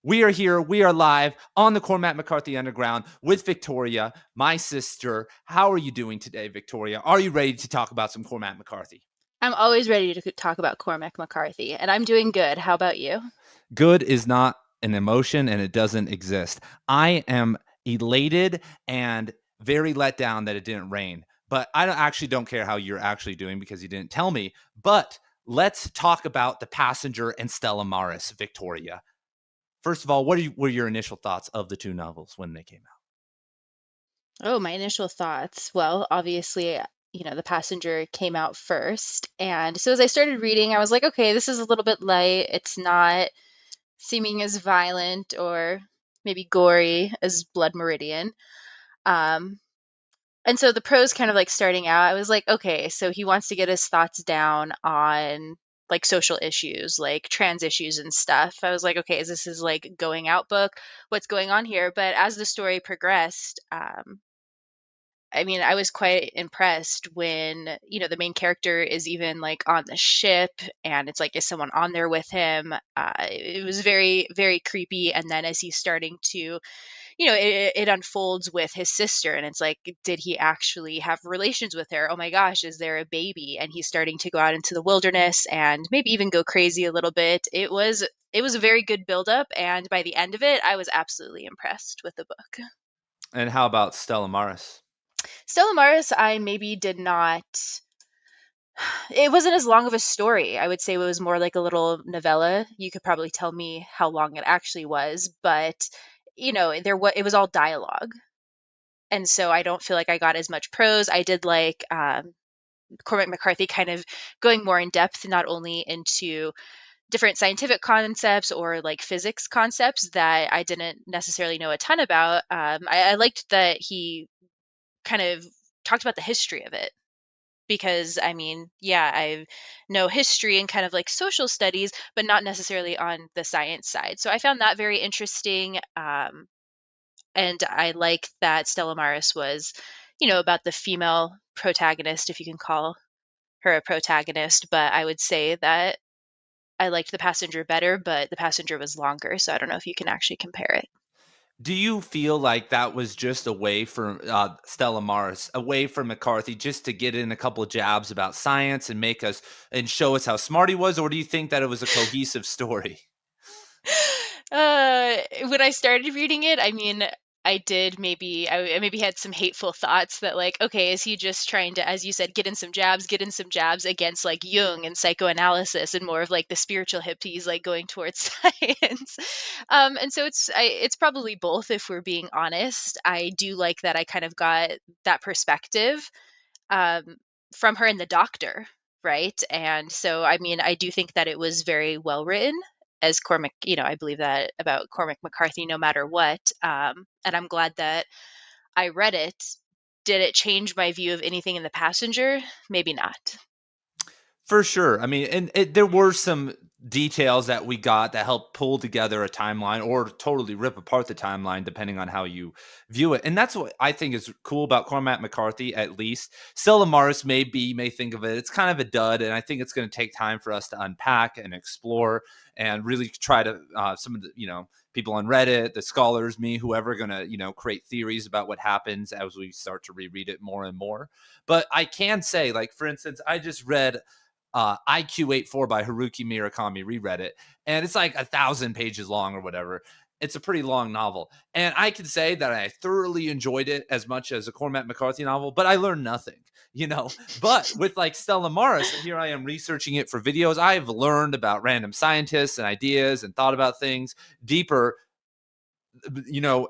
We are here. We are live on the Cormac McCarthy Underground with Victoria, my sister. How are you doing today, Victoria? Are you ready to talk about some Cormac McCarthy? I'm always ready to talk about Cormac McCarthy, and I'm doing good. How about you? Good is not an emotion and it doesn't exist. I am elated and very let down that it didn't rain, but I actually don't care how you're actually doing because you didn't tell me. But let's talk about The Passenger and Stella Maris, Victoria. First of all, were your initial thoughts of the two novels when they came out? Oh, my initial thoughts. Well, obviously, The Passenger came out first. And so as I started reading, I was like, okay, this is a little bit light. It's not seeming as violent or maybe gory as Blood Meridian. Um, and so the prose kind of like starting out, I was like, okay, so he wants to get his thoughts down on like social issues, like trans issues and stuff. I was like, okay, is this his like going out book? What's going on here? But as the story progressed, I mean, I was quite impressed when, the main character is even like on the ship and it's like, is someone on there with him? It was very, very creepy. And then as he's starting to it unfolds with his sister, and it's like, did he actually have relations with her? Oh my gosh, is there a baby? And he's starting to go out into the wilderness and maybe even go crazy a little bit. It was a very good buildup, and by the end of it, I was absolutely impressed with the book. And how about Stella Maris? Stella Maris, I maybe did not. It wasn't as long of a story. I would say it was more like a little novella. You could probably tell me how long it actually was, but it was all dialogue, and so I don't feel like I got as much prose. I did like Cormac McCarthy kind of going more in depth, not only into different scientific concepts or like physics concepts that I didn't necessarily know a ton about. I liked that he kind of talked about the history of it. Because I mean, yeah, I know history and kind of like social studies, but not necessarily on the science side. So I found that very interesting. And I like that Stella Maris was, about the female protagonist, if you can call her a protagonist. But I would say that I liked The Passenger better, but The Passenger was longer. So I don't know if you can actually compare it. Do you feel like that was just a way for Stella Maris, a way for McCarthy just to get in a couple of jabs about science and make us and show us how smart he was, or do you think that it was a cohesive story? When I started reading it, I mean, I maybe had some hateful thoughts that like, okay, is he just trying to, as you said, get in some jabs against like Jung and psychoanalysis and more of like the spiritual hippies like going towards science. And so it's probably both if we're being honest. I do like that I kind of got that perspective um, from her and the doctor, right? And so, I mean, I do think that it was very well written. As Cormac, I believe that about Cormac McCarthy, no matter what. And I'm glad that I read it. Did it change my view of anything in The Passenger? Maybe not. For sure. I mean, and there were some details that we got that helped pull together a timeline or totally rip apart the timeline, depending on how you view it. And that's what I think is cool about Cormac McCarthy, at least. Stella Maris may think of it. It's kind of a dud. And I think it's going to take time for us to unpack and explore and really try to, some of the, people on Reddit, the scholars, me, whoever, going to, create theories about what happens as we start to reread it more and more. But I can say, like, for instance, I just read IQ 84 by Haruki Murakami, reread it, and it's like 1,000 pages long or whatever. It's a pretty long novel. And I can say that I thoroughly enjoyed it as much as a Cormac McCarthy novel, but I learned nothing. But with like Stella Maris, here I am researching it for videos. I've learned about random scientists and ideas and thought about things deeper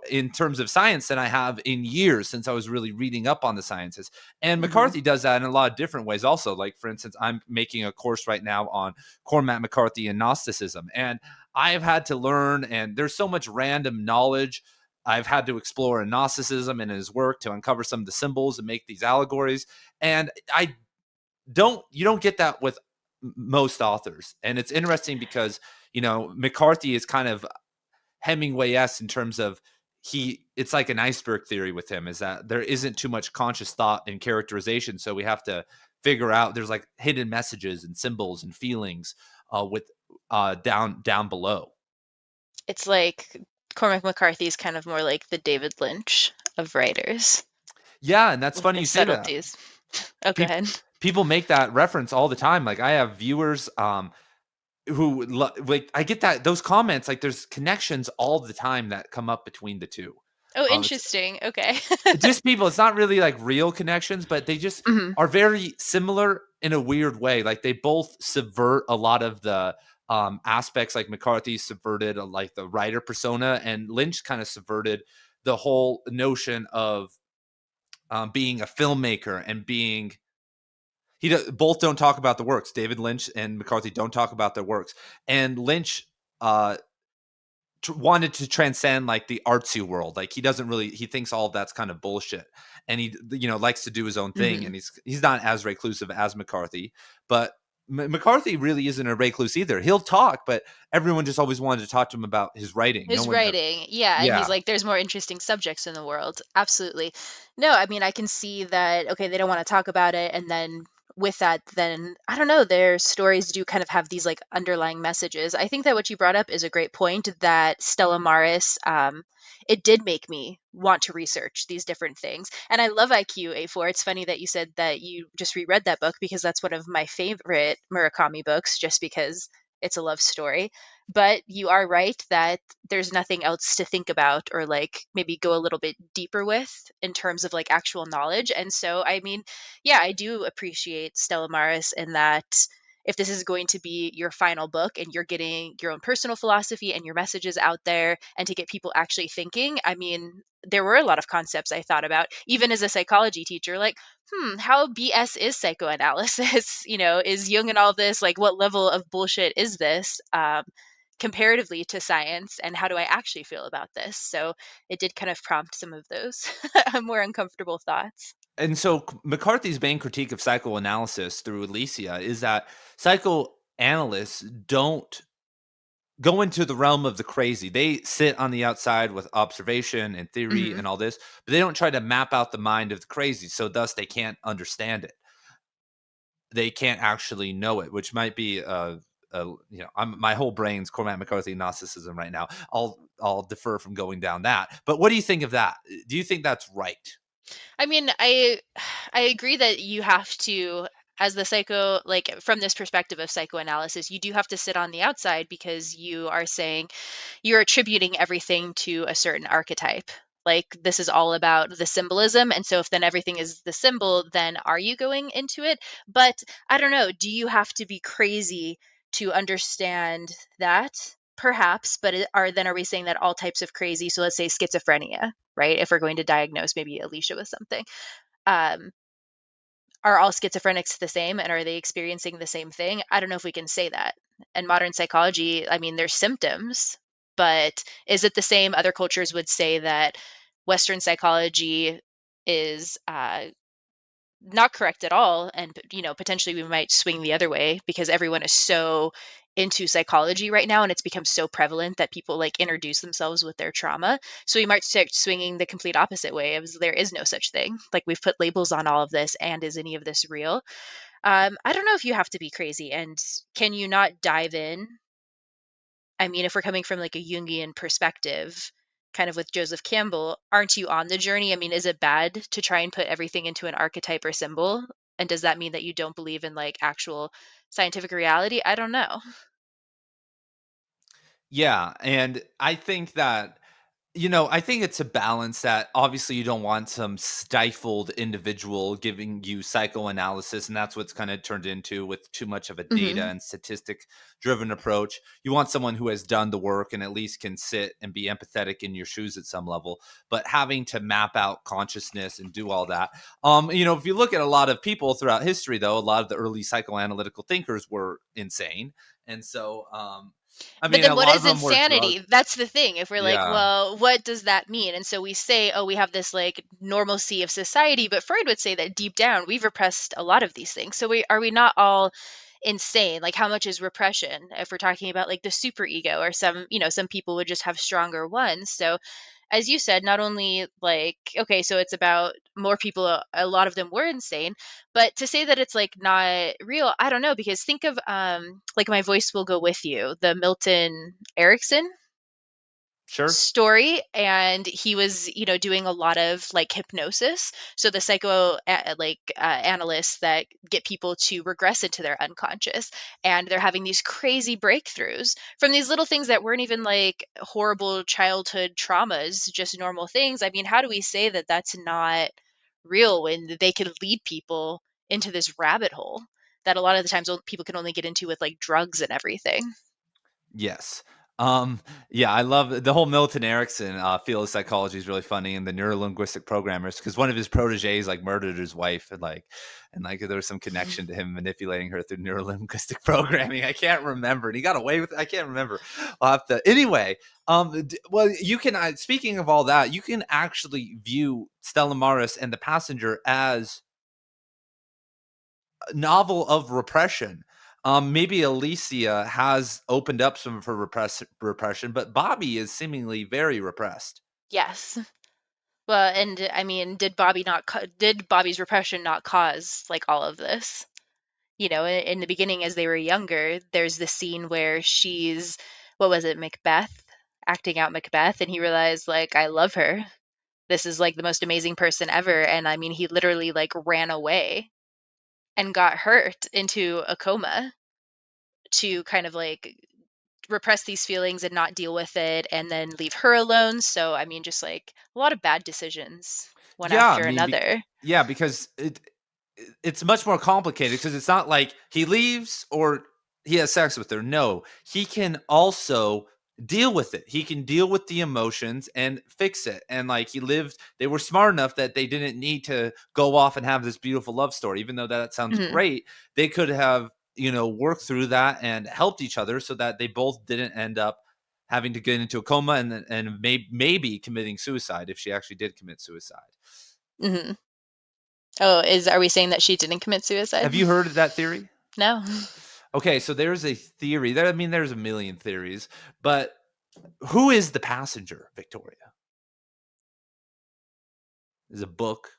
in terms of science than I have in years since I was really reading up on the sciences. And Hmm. McCarthy does that in a lot of different ways also. Like, for instance, I'm making a course right now on Cormac McCarthy and Gnosticism. And I've had to learn, and there's so much random knowledge I've had to explore in Gnosticism and his work to uncover some of the symbols and make these allegories. And you don't get that with most authors. And it's interesting because, McCarthy is kind of Hemingway-esque in terms of it's like an iceberg theory with him, is that there isn't too much conscious thought and characterization. So we have to figure out there's like hidden messages and symbols and feelings with down below. It's like Cormac McCarthy is kind of more like the David Lynch of writers Yeah, and that's with funny the you say that. subtleties. Oh, go Peop ahead. People make that reference all the time. Like, I have viewers, who like, I get that those comments, like, there's connections all the time that come up between the 2. Oh, It's interesting. Okay. just people, it's not really, like, real connections, but they just Hmm. are very similar in a weird way. Like, they both subvert a lot of the, aspects. Like, McCarthy subverted, like, the writer persona, and Lynch kinda subverted the whole notion of, being a filmmaker and being both don't talk about the works. David Lynch and McCarthy don't talk about their works, and Lynch uh, wanted to transcend, like, the artsy world. Like, he doesn't really, he thinks all of that's kind of bullshit, and he likes to do his own thing, Hmm. and he's not as reclusive as McCarthy, but McCarthy really isn't a recluse either. He'll talk, but everyone just always wanted to talk to him about his writing. No His one ever. writing, yeah, and he's Yeah. like, there's more interesting subjects in the world. Absolutely. No, I mean, I can see that, okay, they don't want to talk about it. And then with that, then I don't know, their stories do kind of have these like underlying messages. I think that what you brought up is a great point that Stella Maris, it did make me want to research these different things. And I love IQ A4. It's funny that you said that you just reread that book because that's one of my favorite Murakami books, just because it's a love story. But you are right that there's nothing else to think about or like maybe go a little bit deeper with in terms of like actual knowledge. And so, I mean, yeah, I do appreciate Stella Maris in that if this is going to be your final book and you're getting your own personal philosophy and your messages out there and to get people actually thinking, I mean, there were a lot of concepts I thought about, even as a psychology teacher, like, how BS is psychoanalysis? Is Jung and all this, like, what level of bullshit is this? Comparatively to science, and how do I actually feel about this? So it did kind of prompt some of those more uncomfortable thoughts. And so McCarthy's main critique of psychoanalysis through Alicia is that psychoanalysts don't go into the realm of the crazy. They sit on the outside with observation and theory Hmm. and all this, but they don't try to map out the mind of the crazy. So thus they can't understand it. They can't actually know it, which might be my whole brain's Cormac McCarthy Gnosticism right now. I'll defer from going down that. But what do you think of that? Do you think that's right? I mean, I agree that you have to, as the psycho, like from this perspective of psychoanalysis, you do have to sit on the outside because you are saying you're attributing everything to a certain archetype. Like this is all about the symbolism. And so if then everything is the symbol, then are you going into it? But I don't know, do you have to be crazy to understand that? Perhaps, but are we saying that all types of crazy, so let's say schizophrenia, right? If we're going to diagnose maybe Alicia with something, um, are all schizophrenics the same and are they experiencing the same thing? I don't know if we can say that. And modern psychology, I mean, there's symptoms, but is it the same? Other cultures would say that Western psychology is not correct at all, and potentially we might swing the other way because everyone is so into psychology right now and it's become so prevalent that people like introduce themselves with their trauma, so we might start swinging the complete opposite way of there is no such thing, like we've put labels on all of this, and is any of this real? I don't know if you have to be crazy, and can you not dive in? I mean, if we're coming from like a Jungian perspective, kind of with Joseph Campbell, aren't you on the journey? I mean, is it bad to try and put everything into an archetype or symbol? And does that mean that you don't believe in like actual scientific reality? I don't know. Yeah, and I think that I think it's a balance that obviously you don't want some stifled individual giving you psychoanalysis, and that's what's kind of turned into with too much of a data Hmm. and statistic driven approach. You want someone who has done the work and at least can sit and be empathetic in your shoes at some level, but having to map out consciousness and do all that. If you look at a lot of people throughout history, though, a lot of the early psychoanalytical thinkers were insane. And so, I But mean, then a what lot of is them were drugged. insanity? That's the thing. If we're like, Yeah. well, what does that mean? And so we say, oh, we have this like normalcy of society, but Freud would say that deep down we've repressed a lot of these things. So we not all insane? Like how much is repression if we're talking about like the super ego, or some people would just have stronger ones. So as you said, not only like, okay, so it's about more people, a lot of them were insane, but to say that it's like not real, I don't know, because think of like My Voice Will Go With You, the Milton Erickson. Sure. story, and he was, doing a lot of like hypnosis. So the analysts that get people to regress into their unconscious, and they're having these crazy breakthroughs from these little things that weren't even like horrible childhood traumas, just normal things. I mean, how do we say that that's not real when they could lead people into this rabbit hole that a lot of the times people can only get into with like drugs and everything? Yes. Um, yeah, I love the whole Milton Erickson field of psychology is really funny, and the neurolinguistic programmers, because one of his proteges like murdered his wife, and there was some connection to him manipulating her through neurolinguistic programming. I can't remember, and he got away with it. I can't remember. I'll have to anyway. Well, you can. Speaking of all that, you can actually view Stella Maris and the Passenger as novel of repression. Maybe Alicia has opened up some of her repression, but Bobby is seemingly very repressed. Yes. Well, and I mean, did Bobby's repression not cause like all of this? In the beginning, as they were younger, there's this scene where she's, what was it, Macbeth, acting out Macbeth, and he realized like, I love her. This is like the most amazing person ever. And I mean, he literally like ran away and got hurt into a coma to kind of like repress these feelings and not deal with it and then leave her alone. So, I mean, just like a lot of bad decisions one Yeah, I after mean, another. yeah, because it's much more complicated because it's not like he leaves or he has sex with her. No, he can also deal with it. He can deal with the emotions and fix it. And like they were smart enough that they didn't need to go off and have this beautiful love story, even though that sounds Mhm. great. They could have, worked through that and helped each other so that they both didn't end up having to get into a coma and maybe committing suicide if she actually did commit suicide. Mhm. Oh, are we saying that she didn't commit suicide? Have you heard of that theory? No. Okay, so there's a theory. There's a million theories, but who is the passenger, Victoria? There's a book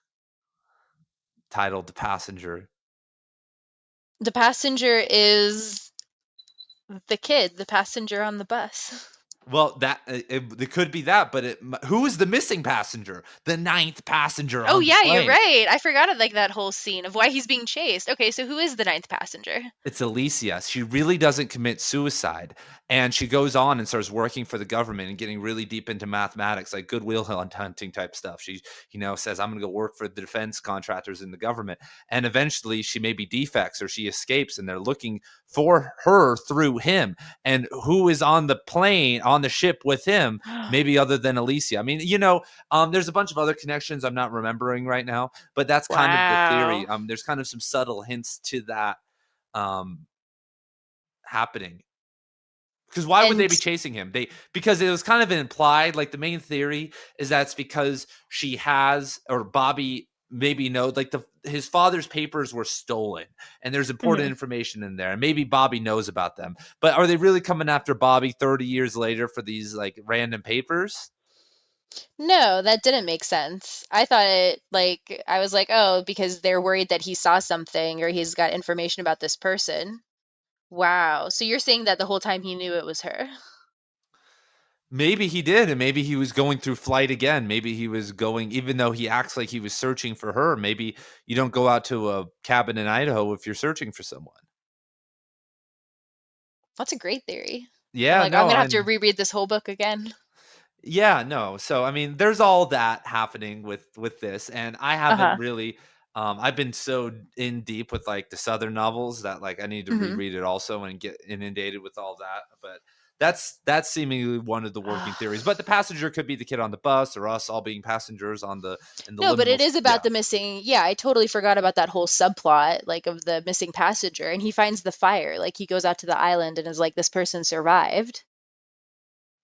titled The Passenger. The passenger is the kid, the passenger on the bus. Well, it could be that, but who is the missing passenger? The ninth passenger Oh on the yeah, you're plane. right. I forgot of like that whole scene of why he's being chased. Okay, so who is the ninth passenger? It's Alicia. She really doesn't commit suicide. And she goes on and starts working for the government and getting really deep into mathematics, like goodwill hunting type stuff. She, says, I'm going to go work for the defense contractors in the government. And eventually she maybe defects or she escapes and they're looking for her through him. And who is on the plane, on the ship with him, maybe other than Alicia? I mean, there's a bunch of other connections I'm not remembering right now, but that's kind of the theory. Wow. There's kind of some subtle hints to that um happening, because why would they And be chasing him? Because it was kind of implied, like the main theory is that's because she has, or Bobby maybe know, like his father's papers were stolen and there's important mhm. information in there and maybe Bobby knows about them, but are they really coming after Bobby 30 years later for these like random papers? No, that didn't make sense. I thought I was like, oh, because they're worried that he saw something or he's got information about this person. Wow. So you're saying that the whole time he knew it was her? Maybe he did, and maybe he was going through flight again. Maybe he was going, even though he acts like he was searching for her. Maybe you don't go out to a cabin in Idaho if you're searching for someone. That's a great theory. I'm Yeah, like, I'm no, gonna have to and reread this whole book again. yeah, no. So I mean, there's all that happening with this, and I haven't Uh-huh. really. I've been so in deep with like the Southern novels that like I need to hmm reread it also and get inundated with all that. But that's seemingly one of the working theories. But the passenger could be the kid on the bus, or us all being passengers on the in the No, but it liminals. is about Yeah, the missing. Yeah, I totally forgot about that whole subplot, like of the missing passenger. And he finds the fire. Like he goes out to the island and is like, this person survived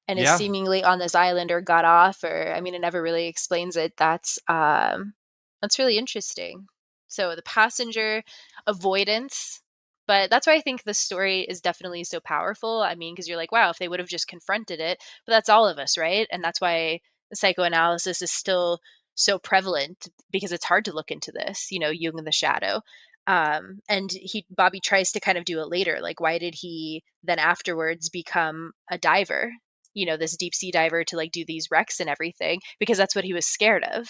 and is yeah. seemingly on this island or got off, or I mean, it never really explains it. That's really interesting. So the passenger avoidance, but that's why I think the story is definitely so powerful. I mean, because you're like, wow, if they would have just confronted it, but that's all of us, right? And that's why psychoanalysis is still so prevalent because it's hard to look into this, Jung in the shadow. And Bobby tries to kind of do it later. Like, why did he then afterwards become a diver? this deep sea diver to like do these wrecks and everything because that's what he was scared of.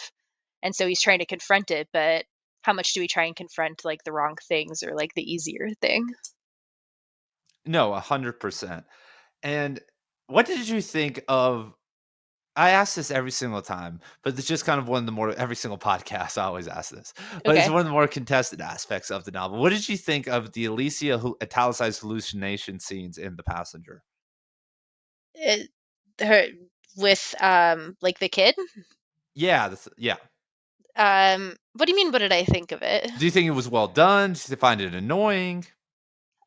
And so he's trying to confront it, but how much do we try and confront like the wrong things or like the easier thing? No, 100%. And what did you think of I ask this every single time, but it's just kind of one of the more every single podcast I always ask this, but it's Okay. one of the more contested aspects of the novel. What did you think of the Alicia italicized hallucination scenes in The Passenger? It, her with like the kid. Yeah, yeah. What do you mean? What did I think of it? Do you think it was well done? Did you find it annoying?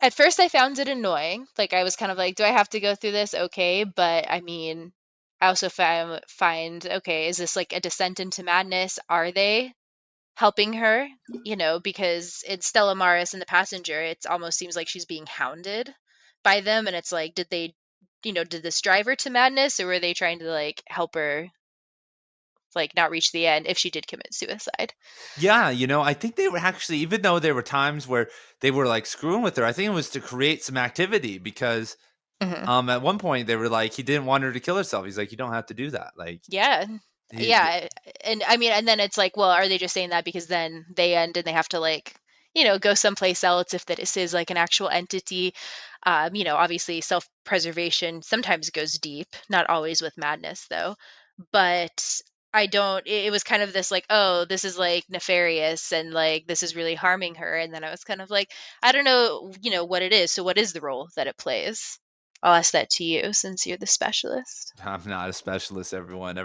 At first, I found it annoying. Like, I was kind of like, do I have to go through this? Okay. But I mean, I also find, okay, is this like a descent into madness? Are they helping her? Because in Stella Maris and The Passenger, it almost seems like she's being hounded by them. And it's like, did this drive her to madness or were they trying to like help her, like, not reach the end if she did commit suicide? Yeah, I think they were actually, even though there were times where they were like screwing with her, I think it was to create some activity because Hmm. at one point they were like, he didn't want her to kill herself. He's like, you don't have to do that. Like, Yeah. he, Yeah. And I mean, and then it's like, well, are they just saying that because then they end and they have to like, go someplace else if this is like an actual entity? Obviously self-preservation sometimes goes deep, not always with madness though. But I don't, it was kind of this like, oh, this is like nefarious and like this is really harming her. And then I was kind of like, I don't know, what it is. So what is the role that it plays? I'll ask that to you since you're the specialist. I'm not a specialist, everyone.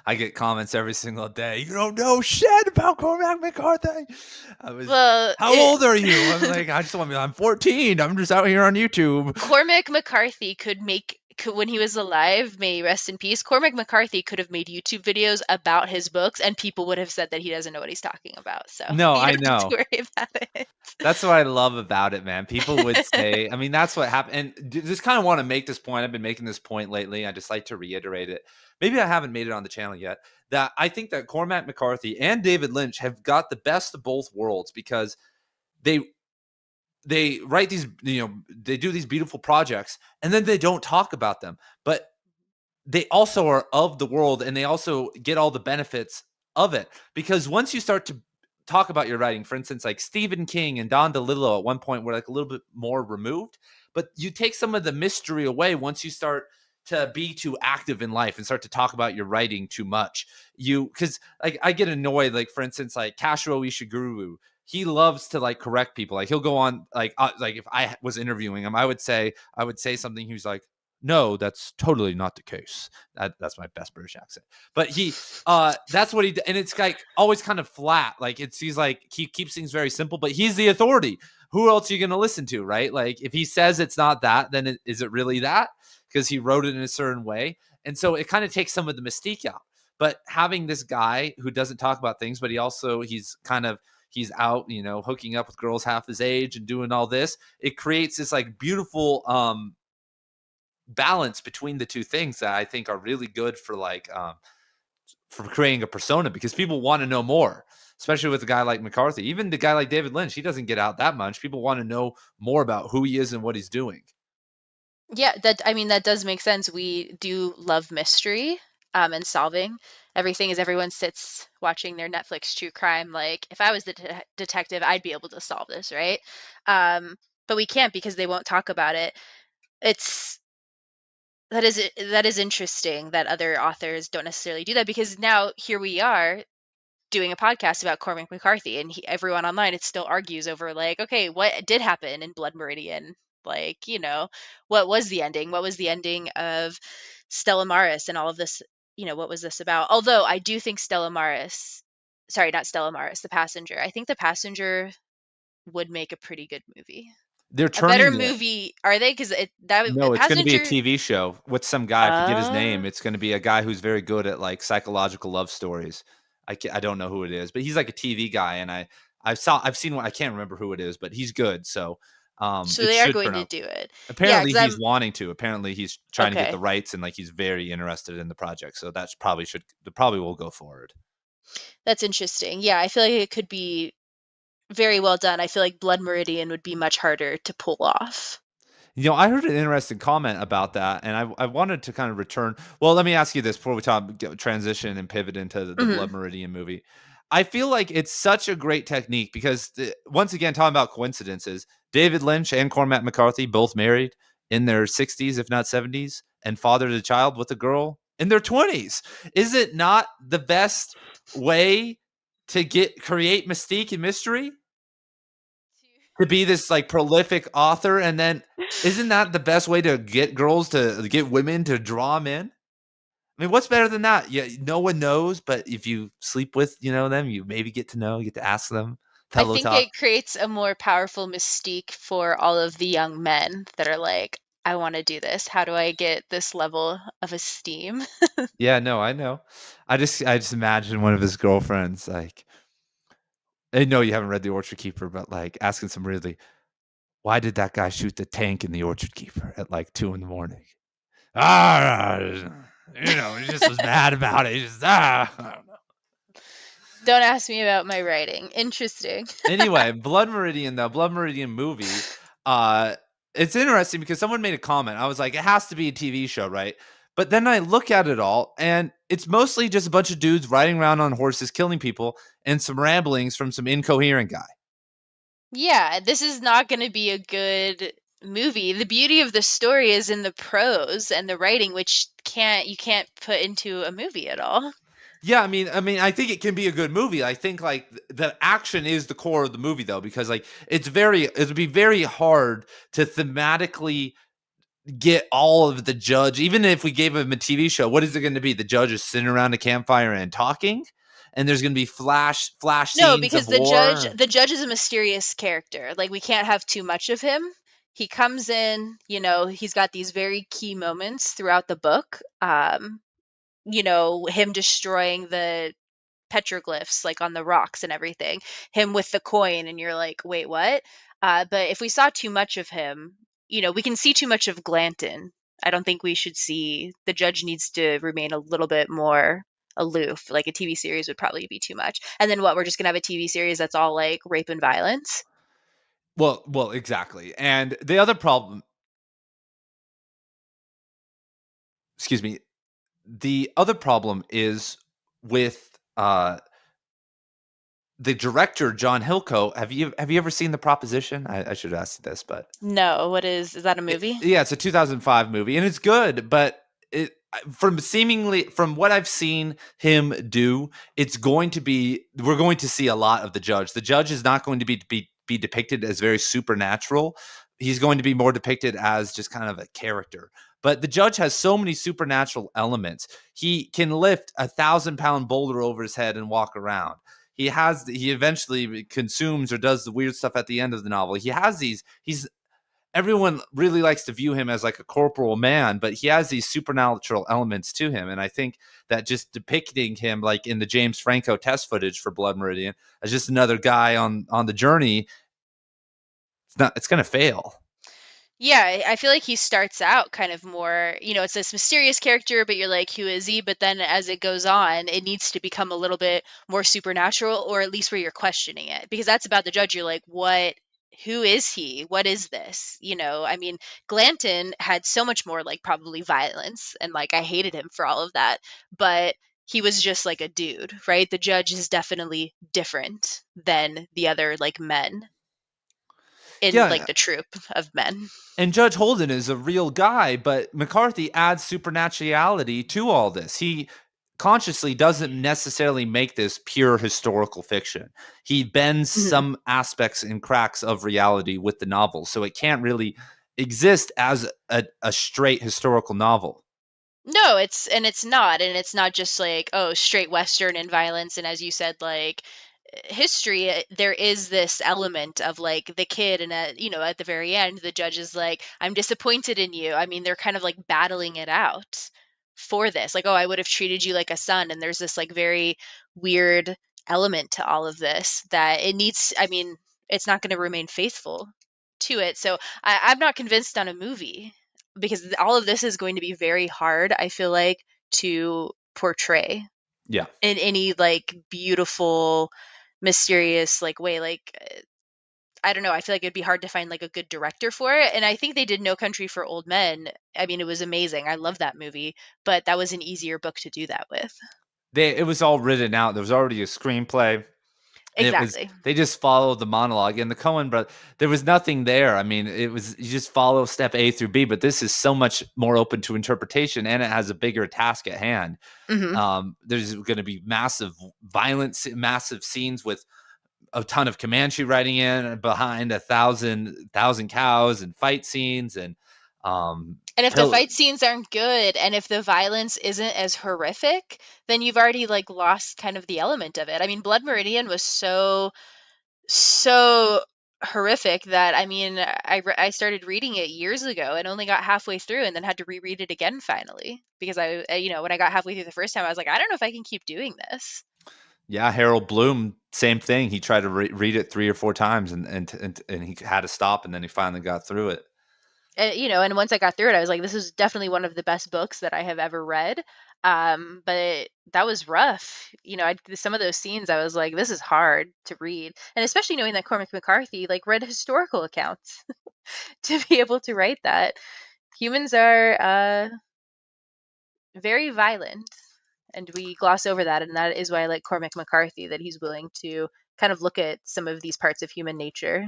I get comments every single day. You don't know shit about Cormac McCarthy. I was, Well, how old are you? I'm like, I just want to be, I'm 14. I'm just out here on YouTube. Cormac McCarthy when he was alive, may he rest in peace. Cormac McCarthy could have made YouTube videos about his books, and people would have said that he doesn't know what he's talking about. So No, you I don't have to know. worry about it. That's what I love about it, man. People would say, I mean, that's what happened. And just kind of want to make this point. I've been making this point lately. I just like to reiterate it. Maybe I haven't made it on the channel yet. That I think that Cormac McCarthy and David Lynch have got the best of both worlds because they they write these, they do these beautiful projects and then they don't talk about them. But they also are of the world and they also get all the benefits of it. Because once you start to talk about your writing, for instance, like Stephen King and Don DeLillo at one point were like a little bit more removed, but you take some of the mystery away once you start to be too active in life and start to talk about your writing too much. Because like I get annoyed, like for instance, like Kashiro Ishiguro, he loves to like correct people. Like he'll go on like if I was interviewing him, I would say something. He was like, no, that's totally not the case. That's my best British accent. But that's what and it's like always kind of flat. Like he's like, he keeps things very simple, but he's the authority. Who else are you going to listen to, right? Like if he says it's not that, then is it really that? Because he wrote it in a certain way. And so it kind of takes some of the mystique out. But having this guy who doesn't talk about things, but he's out, hooking up with girls half his age and doing all this. It creates this like beautiful balance between the two things that I think are really good for like for creating a persona because people want to know more, especially with a guy like McCarthy. Even the guy like David Lynch, he doesn't get out that much. People want to know more about who he is and what he's doing. Yeah, I mean, that does make sense. We do love mystery, and solving everything as everyone sits watching their Netflix true crime. Like, if I was the detective, I'd be able to solve this, right? But we can't because they won't talk about it. It's that is interesting that other authors don't necessarily do that because now here we are doing a podcast about Cormac McCarthy, and everyone online it still argues over like, okay, what did happen in Blood Meridian? Like, what was the ending? What was the ending of Stella Maris and all of this? What was this about? Although I do think Stella Maris, sorry, not Stella Maris, The Passenger. I think The Passenger would make a pretty good movie. They're A better turning it. movie, are they? Because that No, it's going to be a Passenger. TV show with some guy. I forget his Uh, name. It's going to be a guy who's very good at like psychological love stories. I don't know who it is, but he's like a TV guy, and I've seen one. I can't remember who it is, but he's good. So so it they are should going turn to out. do it. Yeah, Apparently, because he's I'm wanting to. Apparently, he's trying to get the okay. rights, and like he's very interested in the project. So that's probably should the probably will go forward. That's interesting. Yeah, I feel like it could be very well done. I feel like Blood Meridian would be much harder to pull off. I heard an interesting comment about that, and I wanted to kind of return. Well, let me ask you this before we transition and pivot into the Hmm. Blood Meridian movie. I feel like it's such a great technique because, once again, talking about coincidences, David Lynch and Cormac McCarthy both married in their 60s, if not 70s, and fathered a child with a girl in their 20s. Is it not the best way to create mystique and mystery? To be this like prolific author, and then isn't that the best way to get women to draw them in? I mean, what's better than that? Yeah, no one knows, but if you sleep with, them, you maybe get to ask them, I pillow think talk. it creates a more powerful mystique for all of the young men that are like, I want to do this. How do I get this level of esteem? Yeah, no, I know. I just imagine one of his girlfriends, like, I know you haven't read The Orchard Keeper, but like asking some really, why did that guy shoot the tank in The Orchard Keeper at like 2 in the morning? Ah, he just was mad about it. He just I don't know. Don't ask me about my writing. Interesting. Anyway, the Blood Meridian movie, uh, it's interesting because someone made a comment. I was like, it has to be a TV show, right? But then I look at it all, and it's mostly just a bunch of dudes riding around on horses, killing people, and some ramblings from some incoherent guy. Yeah, this is not going to be a good movie. The beauty of the story is in the prose and the writing, which you can't put into a movie at all. Yeah, I mean, I think it can be a good movie. I think like the action is the core of the movie, though, because like it would be very hard to thematically get all of the judge, even if we gave him a TV show, what is it going to be? The judge is sitting around a campfire and talking, and there's going to be flash No, scenes because of war. the judge is a mysterious character. Like we can't have too much of him. He comes in, he's got these very key moments throughout the book. Him destroying the petroglyphs like on the rocks and everything, him with the coin, and you're like, wait, what? But if we saw too much of him, we can see too much of Glanton. I don't think we should see the judge needs to remain a little bit more aloof. Like a TV series would probably be too much. And then what, we're just gonna have a TV series that's all like rape and violence? Well, exactly. And the other problem, excuse me, the other problem is with the director John Hillcoat. Have you ever seen The Proposition? I should ask you this, but No, is that a movie? yeah, it's a 2005 movie, and it's good, but it from what I've seen him do, we're going to see a lot of the judge. The judge is not going to be depicted as very supernatural. He's going to be more depicted as just kind of a character. But the judge has so many supernatural elements. He can lift 1,000-pound boulder over his head and walk around. He eventually consumes or does the weird stuff at the end of the novel. He's everyone really likes to view him as like a corporal man, but he has these supernatural elements to him. And I think that just depicting him like in the James Franco test footage for Blood Meridian as just another guy on the journey, it's going to fail. Yeah, I feel like he starts out kind of more, it's this mysterious character, but you're like, who is he? But then as it goes on, it needs to become a little bit more supernatural, or at least where you're questioning it. Because that's about the judge. You're like, who is he? What is this? I mean, Glanton had so much more like probably violence, and like I hated him for all of that. But he was just like a dude, right? The judge is definitely different than the other like men in like Yeah. the troop of men. And Judge Holden is a real guy, but McCarthy adds supernaturality to all this. He consciously doesn't necessarily make this pure historical fiction. He bends Mhm. some aspects and cracks of reality with the novel, so it can't really exist as a straight historical novel. No, it's not just like, oh, straight Western and violence. And as you said, like history, there is this element of like the kid, and at the very end, the judge is like, I'm disappointed in you. I mean, they're kind of like battling it out for this. Like, oh, I would have treated you like a son. And there's this like very weird element to all of this that I mean, it's not going to remain faithful to it. So I'm not convinced on a movie because all of this is going to be very hard, I feel like, to portray Yeah. in any like beautiful, mysterious like way. Like I don't know, I feel like it'd be hard to find like a good director for it. And I think they did No Country for Old Men. I mean, it was amazing. I love that movie, but that was an easier book to do that with. It was all written out. There was already a screenplay. And it was Exactly. they just followed the monologue, and the Coen brother, there was nothing there. I mean, it was you just follow step A through B, but this is so much more open to interpretation, and it has a bigger task at hand. Hmm. There's going to be massive violence, massive scenes with a ton of Comanche riding in behind a thousand cows and fight scenes and And if the pill- fight scenes aren't good and if the violence isn't as horrific, then you've already like lost kind of the element of it. I mean, Blood Meridian was so horrific that I mean, I started reading it years ago and only got halfway through and then had to reread it again finally because when I got halfway through the first time, I was like, I don't know if I can keep doing this. yeah, Harold Bloom, same thing. He tried to read it 3 or 4 times, and he had to stop, and then he finally got through it. And once I got through it, I was like, this is definitely one of the best books that I have ever read. But that was rough. Some of those scenes, I was like, this is hard to read, and especially knowing that Cormac McCarthy like read historical accounts to be able to write that. Humans are very violent, and we gloss over that, and that is why I like Cormac McCarthy, that he's willing to kind of look at some of these parts of human nature.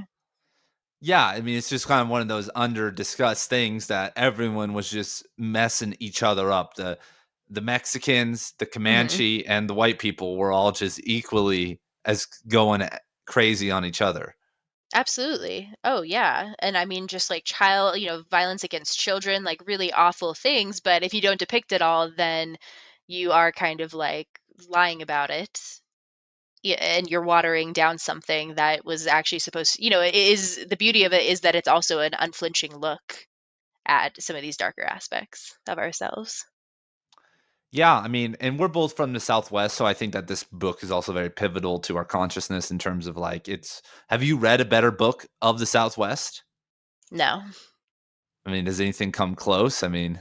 Yeah, I mean, it's just kind of one of those under discussed things that everyone was just messing each other up. The Mexicans, the Hmm. Comanche, and the white people were all just equally as going crazy on each other. Absolutely. Oh, yeah. And I mean, just like violence against children, like really awful things. But if you don't depict it all, then you are kind of like lying about it. Yeah, and you're watering down something that was actually it is the beauty of it is that it's also an unflinching look at some of these darker aspects of ourselves. Yeah, I mean, and we're both from the Southwest, so I think that this book is also very pivotal to our consciousness in terms of like it's have you read a better book of the Southwest? No. I mean, does anything come close? I mean,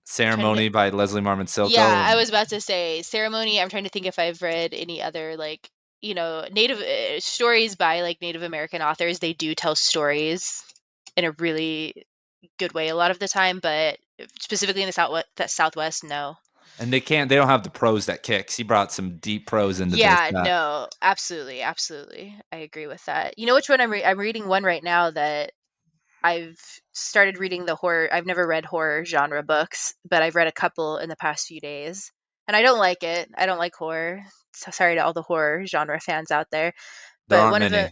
Trying to Ceremony by Leslie Marmon Yeah, Silko. I was about to say ceremony. I'm trying to think if I've read any other like, native stories by like Native American authors. They do tell stories in a really good way a lot of the time, but specifically in the Southwest, no. And they don't have the prose that kicks. He brought some deep prose into this Yeah, that no, absolutely, absolutely. I agree with that. You know which one I'm reading one right now that I've started reading the horror. I've never read horror genre books, but I've read a couple in the past few days. And I don't like it. I don't like horror. So sorry to all the horror genre fans out there. there But aren't one of the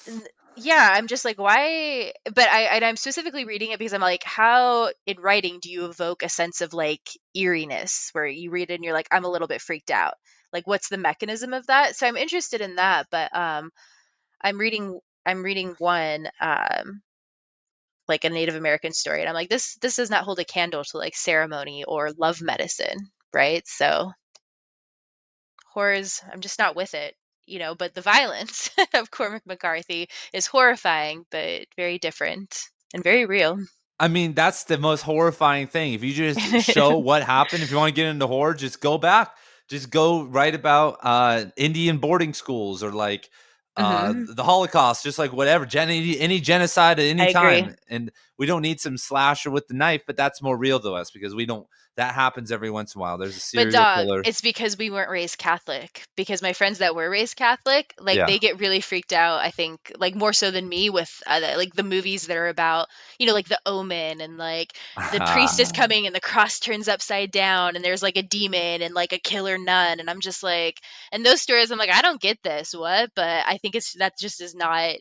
many. yeah, I'm just like, why? But I'm specifically reading it because I'm like, how in writing do you evoke a sense of like eeriness where you read it and you're like, I'm a little bit freaked out. Like, what's the mechanism of that? So I'm interested in that. But I'm reading one like a Native American story. And I'm like, this does not hold a candle to like ceremony or love medicine, right? So horrors, I'm just not with it, but the violence of Cormac McCarthy is horrifying, but very different and very real. I mean, that's the most horrifying thing. If you just show what happened, if you want to get into horror, just go back. Just go write about Indian boarding schools or like Hmm. the Holocaust, just like whatever, any genocide at I any agree. time. And we don't need some slasher with the knife, but that's more real to us because we don't. That happens every once in a while. There's a But serial dog, killer. it's because we weren't raised Catholic. Because my friends that were raised Catholic, like Yeah. they get really freaked out, I think, like more so than me with like the movies that are about, like The Omen and like the priest is coming and the cross turns upside down and there's like a demon and like a killer nun and I'm just like and those stories I'm like I don't get this, what? But I think it's that just is not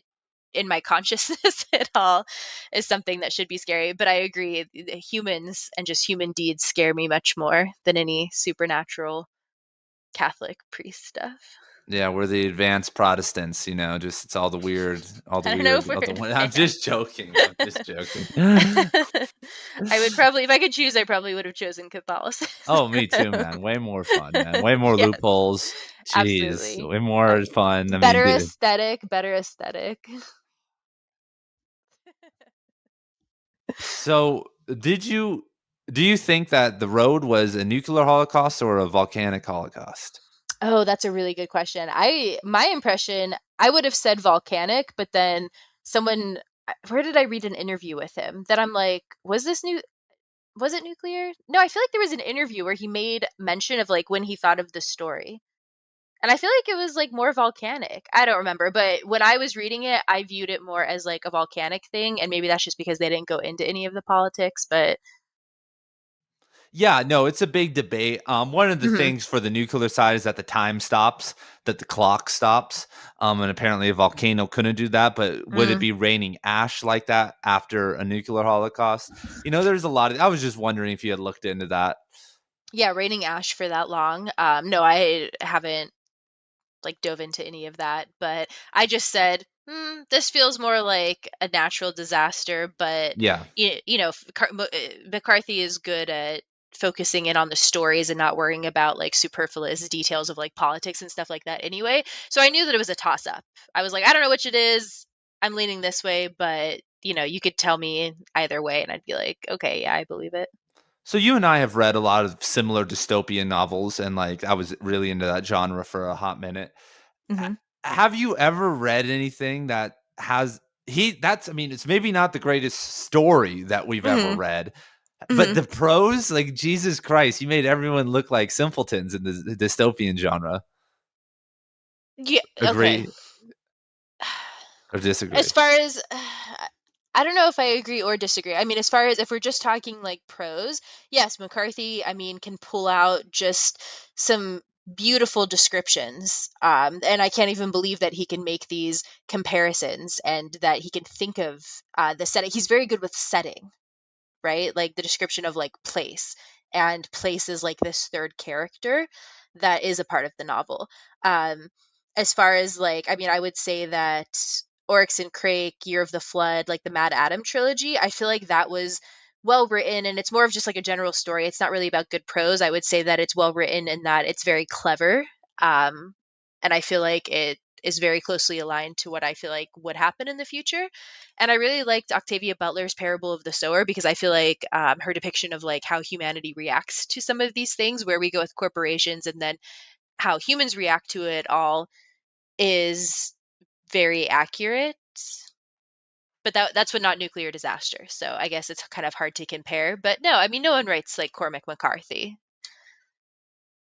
in my consciousness at all is something that should be scary. But I agree, humans and just human deeds scare me much more than any supernatural Catholic priest stuff. Yeah, we're the advanced Protestants, just it's all the I don't know weird, if we're I'm just advanced. joking. I'm just joking. I would probably, if I could choose, I probably would have chosen Catholicism. Oh, me too, man. Way more fun, man. Way more Yes, loopholes. Jeez, absolutely. way more fun. I mean, Better dude. aesthetic, better aesthetic. So, do you think that the road was a nuclear holocaust or a volcanic holocaust? Oh, that's a really good question. My impression, I would have said volcanic, but then someone, where did I read an interview with him that I'm like, was it nuclear? No, I feel like there was an interview where he made mention of like when he thought of the story. And I feel like it was like more volcanic. I don't remember, but when I was reading it, I viewed it more as like a volcanic thing, and maybe that's just because they didn't go into any of the politics, but Yeah, no, it's a big debate. One of the mhm, things for the nuclear side is that the time stops, that the clock stops. And apparently a volcano couldn't do that, but would it mm, be raining ash like that after a nuclear holocaust? There's a lot of, I was just wondering if you had looked into that. yeah, raining ash for that long. No, I haven't like dove into any of that, but I just said, this feels more like a natural disaster. But Yeah. McCarthy is good at focusing in on the stories and not worrying about like superfluous details of like politics and stuff like that anyway. So I knew that it was a toss up. I was like, I don't know which it is. I'm leaning this way, but you could tell me either way, and I'd be like, okay, yeah, I believe it. So you and I have read a lot of similar dystopian novels, and like I was really into that genre for a hot minute. Hmm. Have you ever read anything that has that's I mean, it's maybe not the greatest story that we've ever Hmm. read, but Hmm. the prose, like Jesus Christ, you made everyone look like simpletons in the dystopian genre. Yeah. Okay. Agree or As disagree? far as I don't know if I agree or disagree. I mean, as far as if we're just talking like prose, yes, McCarthy, I mean, can pull out just some beautiful descriptions. And I can't even believe that he can make these comparisons and that he can think of the setting. He's very good with setting, right? Like the description of like place, and place is like this third character that is a part of the novel. Um, as far as like, I mean, I would say that Oryx and Crake, Year of the Flood, like the Mad Adam trilogy, I feel like that was well written, and it's more of just like a general story. It's not really about good prose. I would say that it's well written and that it's very clever. Um, and I feel like it is very closely aligned to what I feel like would happen in the future. And I really liked Octavia Butler's Parable of the Sower because I feel like her depiction of like how humanity reacts to some of these things, where we go with corporations and then how humans react to it all, is very accurate. But that's what not nuclear disaster. So I guess it's kind of hard to compare. But no, I mean, no one writes like Cormac McCarthy.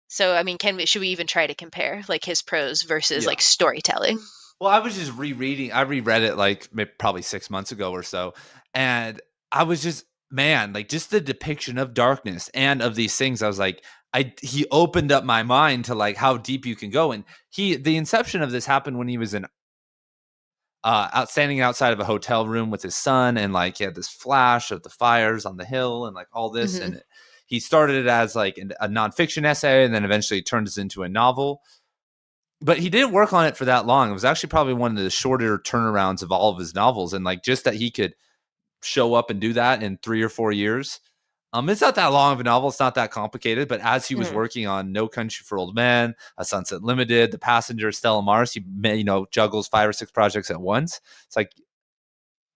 So I mean, should we even try to compare like his prose versus Yeah. like storytelling? Well, I was just rereading. I reread it like probably 6 months ago or so, and I was just man, like just the depiction of darkness and of these things. I was like, he opened up my mind to like how deep you can go. And the inception of this happened when he was in out standing outside of a hotel room with his son, and like he had this flash of the fires on the hill and like all this, Hmm. and he started it as like a nonfiction essay, and then eventually turned this into a novel. But he didn't work on it for that long. It was actually probably one of the shorter turnarounds of all of his novels, and like just that he could show up and do that in 3 or 4 years. It's not that long of a novel. It's not that complicated. But as he was Hmm. working on No Country for Old Men, A Sunset Limited, The Passenger, Stella Maris, he juggles 5 or 6 projects at once. It's like,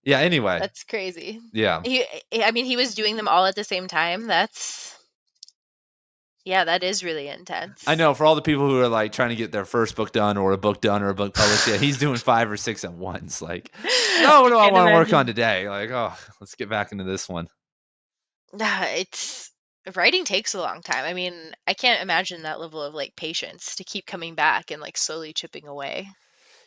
yeah. Anyway, That's crazy. yeah. I mean, he was doing them all at the same time. Yeah, that is really I intense. know for all the people who are like trying to get their first book done or a book done or a book published, yeah, he's doing 5 or 6 at once. Like, oh, what I do I can't want to work on imagine. today? Like, oh, let's get back into this one. It's writing takes a long time. I mean, I can't imagine that level of like patience to keep coming back and like slowly chipping away.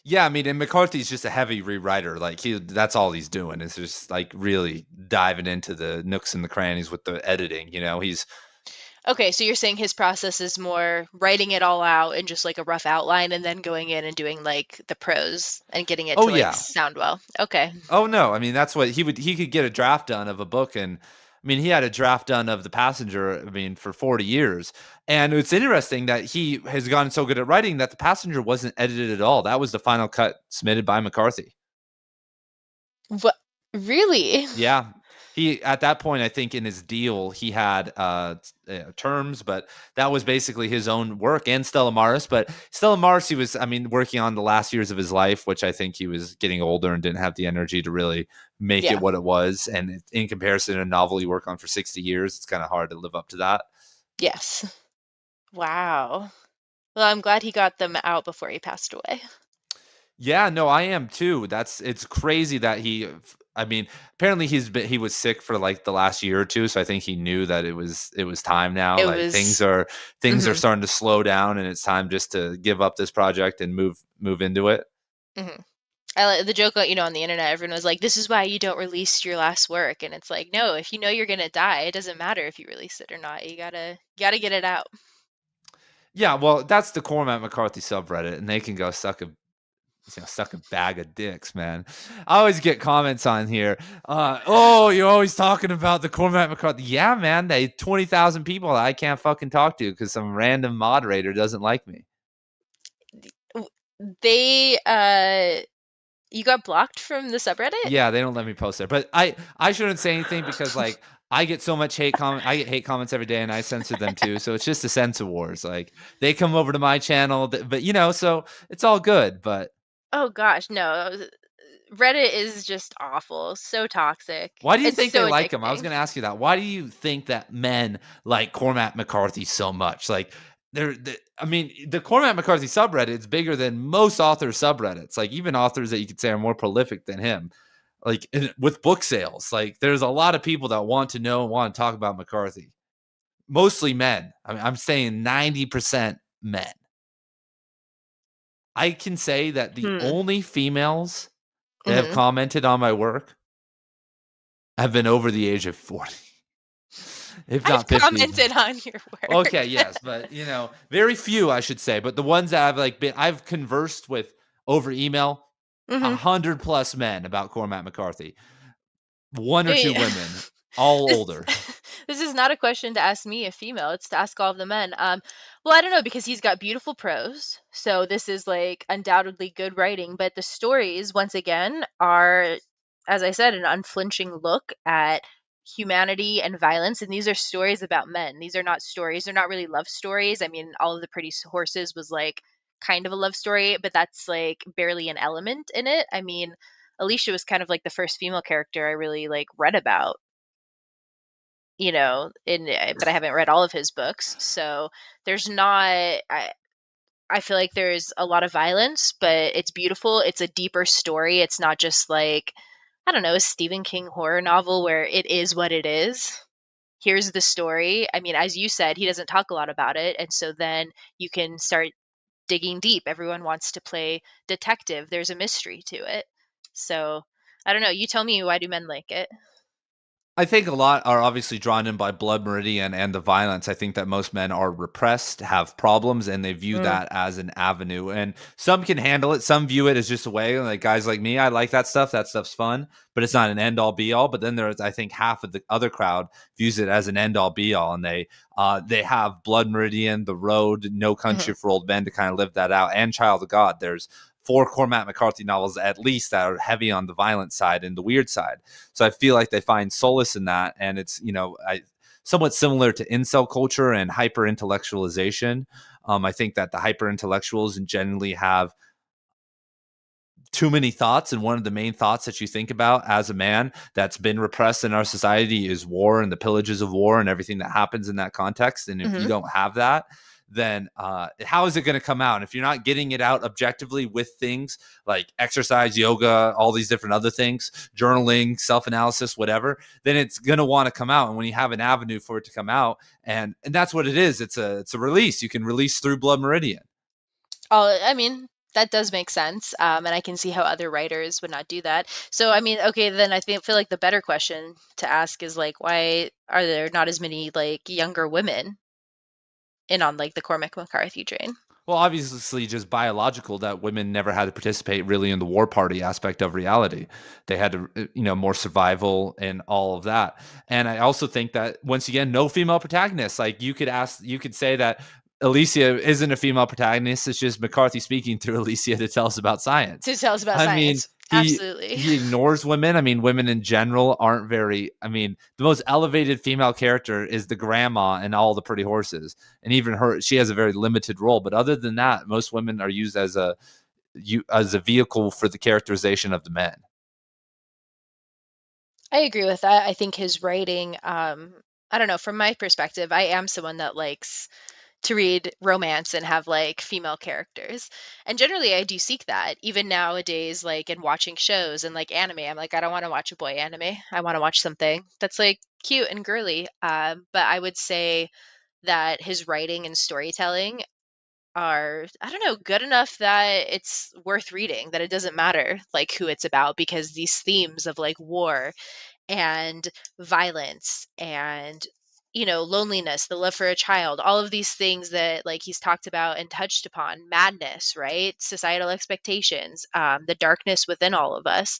Yeah, I mean, and McCarthy's just a heavy rewriter. Like that's all he's doing is just like really diving into the nooks and the crannies with the editing. He's Okay, so you're saying his process is more writing it all out in just like a rough outline and then going in and doing like the prose and getting it oh to like yeah, sound well. Okay. oh no. I mean, that's what he could get a draft done of a book, and I mean, he had a draft done of The Passenger. I mean, for 40 years, and it's interesting that he has gotten so good at writing that The Passenger wasn't edited at all. That was the final cut submitted by McCarthy. What, really? Yeah. He at that point, I think in his deal, he had terms, but that was basically his own work and Stella Maris. But Stella Maris, he was, I mean, working on the last years of his life, which I think he was getting older and didn't have the energy to really make it Yeah. what it was. And in comparison to a novel you work on for 60 years, it's kind of hard to live up to that. Yes. Wow. Well, I'm glad he got them out before he passed away. Yeah, no, I am too. It's crazy that I mean, apparently he was sick for like the last year or two, so I think he knew that it was time now. It Like was, things are hmm starting to slow down and it's time just to give up this project and move into it. hmm I like the joke, on the internet. Everyone was like, "This is why you don't release your last work," and it's like, no, if you know you're gonna die, it doesn't matter if you release it or not. You gotta get it out. Yeah, well, that's the Cormac McCarthy subreddit, and they can go suck a bag of dicks, man. I always get comments on here. Oh, you're always talking about the Cormac McCarthy. Yeah, man, they 20,000 people that I can't fucking talk to because some random moderator doesn't like me. W- They, you got blocked from the subreddit? Yeah, they don't let me post there. But I shouldn't say anything because like I get so much I get hate comments every day and I censor them too. So it's just a censor wars. Like they come over to my channel, but so it's all good. But Oh gosh, no. Reddit is just awful. So toxic. why do you It's think they so like him? I was addicting. going to ask you that. Why do you think that men like Cormac McCarthy so much? Like, I mean, the Cormac McCarthy subreddit is bigger than most authors' subreddits. Like, even authors that you could say are more prolific than him. Like, with book sales, like, there's a lot of people that want to know and want to talk about McCarthy. Mostly men. I mean, I'm saying 90% men. I can say that the Hmm. only females that have hmm commented on my work have been over the age of 40. If I've not 50. commented on your work. Okay, yes, but very few I should say, but the ones that I've conversed with over email, hmm 100 plus men about Cormac McCarthy. One or two Hey, women, all this older. this is not a question to ask me, a female. It's to ask all of the men. Well, I don't know because he's got beautiful prose, so this is like undoubtedly good writing. But the stories, once again, are, as I said, an unflinching look at humanity and violence. And these are stories about men. These are not stories. They're not really love stories. I mean, All of the Pretty Horses was like kind of a love story, but that's like barely an element in it. I mean, Alicia was kind of like the first female character I really like read about, but I haven't read all of his books. So there's not I feel like there's a lot of violence, but it's beautiful. It's a deeper story. It's not just like, I don't know, a Stephen King horror novel where it is what it is. Here's the story. I mean, as you said, he doesn't talk a lot about it, and so then you can start digging deep. Everyone wants to play detective. There's a mystery to it. So, I don't know, you tell me, why do men like it? I think a lot are obviously drawn in by Blood Meridian and the violence. I think that most men are repressed, have problems, and they view Mm, that as an avenue. And some can handle it. Some view it as just a way. Like guys like me, I like that stuff. That stuff's fun, but it's not an end all be all. But then there's, I think, half of the other crowd views it as an end all be all, and they have Blood Meridian, The Road, No mhm. Country for Old Men to kind of live that out, and Child of God. There's four Cormac McCarthy novels at least that are heavy on the violent side and the weird side. So I feel like they find solace in that, and it's somewhat similar to incel culture and hyper intellectualization. I think that the hyper intellectuals generally have too many thoughts, and one of the main thoughts that you think about as a man that's been repressed in our society is war and the pillages of war and everything that happens in that context. And if you Mhm. don't have that, then how is it going to come out? And if you're not getting it out objectively with things like exercise, yoga, all these different other things, journaling, self-analysis, whatever, then it's going to want to come out. And when you have an avenue for it to come out, and that's what it is, it's a release. You can release through Blood Meridian. I mean, that does make sense. And I can see how other writers would not do that. So, I mean, okay, then feel like the better question to ask is like, why are there not as many like younger women in on like the Cormac McCarthy train? Well, obviously, just biological that women never had to participate really in the war party aspect of reality. They had to, more survival and all of that. And I also think that once again, no female protagonists. Like you could say that Alicia isn't a female protagonist. It's just McCarthy speaking through Alicia to tell us about science. To tell us about I mean, science. he Absolutely. he ignores women. I mean, women in general aren't very. I mean, the most elevated female character is the grandma in All the Pretty Horses, and even her, she has a very limited role. But other than that, most women are used as a vehicle for the characterization of the men. I agree with that. I think his writing, I don't know, from my perspective, I am someone that likes to read romance and have like female characters. And generally I do seek that. Even nowadays, like in watching shows and like anime, I'm like, I don't want to watch a boy anime. I want to watch something that's like cute and girly. But I would say that his writing and storytelling are, I don't know, good enough that it's worth reading, that it doesn't matter like who it's about, because these themes of like war and violence and loneliness, the love for a child, all of these things that like he's talked about and touched upon, madness, right, societal expectations, the darkness within all of us.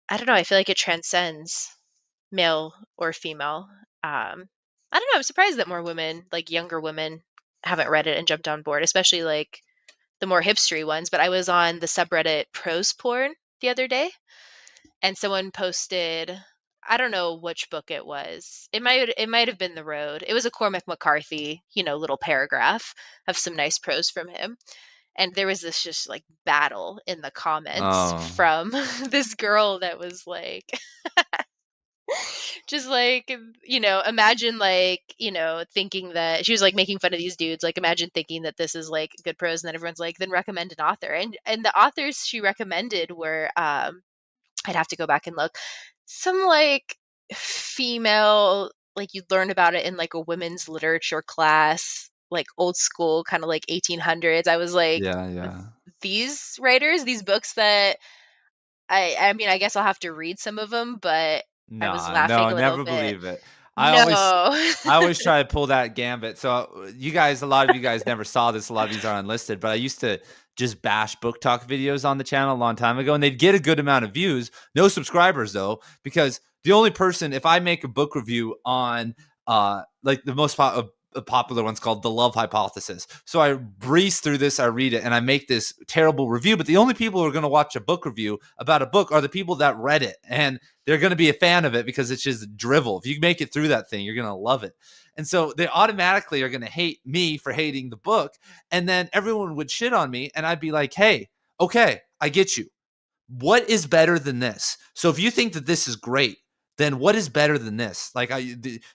I don't know, I feel like it transcends male or female. I don't know, I'm surprised that more women, like younger women, haven't read it and jumped on board, especially like the more hipstery ones. But I was on the subreddit prose porn the other day, and someone posted, I don't know which book it was. It might have been The Road. It was a Cormac McCarthy, little paragraph of some nice prose from him. And there was this just like battle in the comments Oh, from this girl that was like just like, imagine like, thinking that she was like making fun of these dudes, like imagine thinking that this is like good prose, and then everyone's like, then recommend an author. And the authors she recommended were I'd have to go back and look. Some like female, like you'd learn about it in like a women's literature class, like old school, kind of like 1800s. I was like, yeah, yeah. these writers, these books that I mean, I guess I'll have to read some of them, but I was No, laughing no, a little never bit. believe it. I always No. I always try to pull that gambit. So you guys, a lot of you guys never saw this. A lot of these are unlisted, but I used to just bash book talk videos on the channel a long time ago, and they'd get a good amount of views. No subscribers though, because the only person, if I make a book review on like the most popular one's called The Love Hypothesis. So I breeze through this, I read it, and I make this terrible review. But the only people who are going to watch a book review about a book are the people that read it, and they're going to be a fan of it because it's just drivel. If you make it through that thing, you're going to love it. And so they automatically are going to hate me for hating the book. And then everyone would shit on me, and I'd be like, hey, okay, I get you. What is better than this? So if you think that this is great, then what is better than this? Like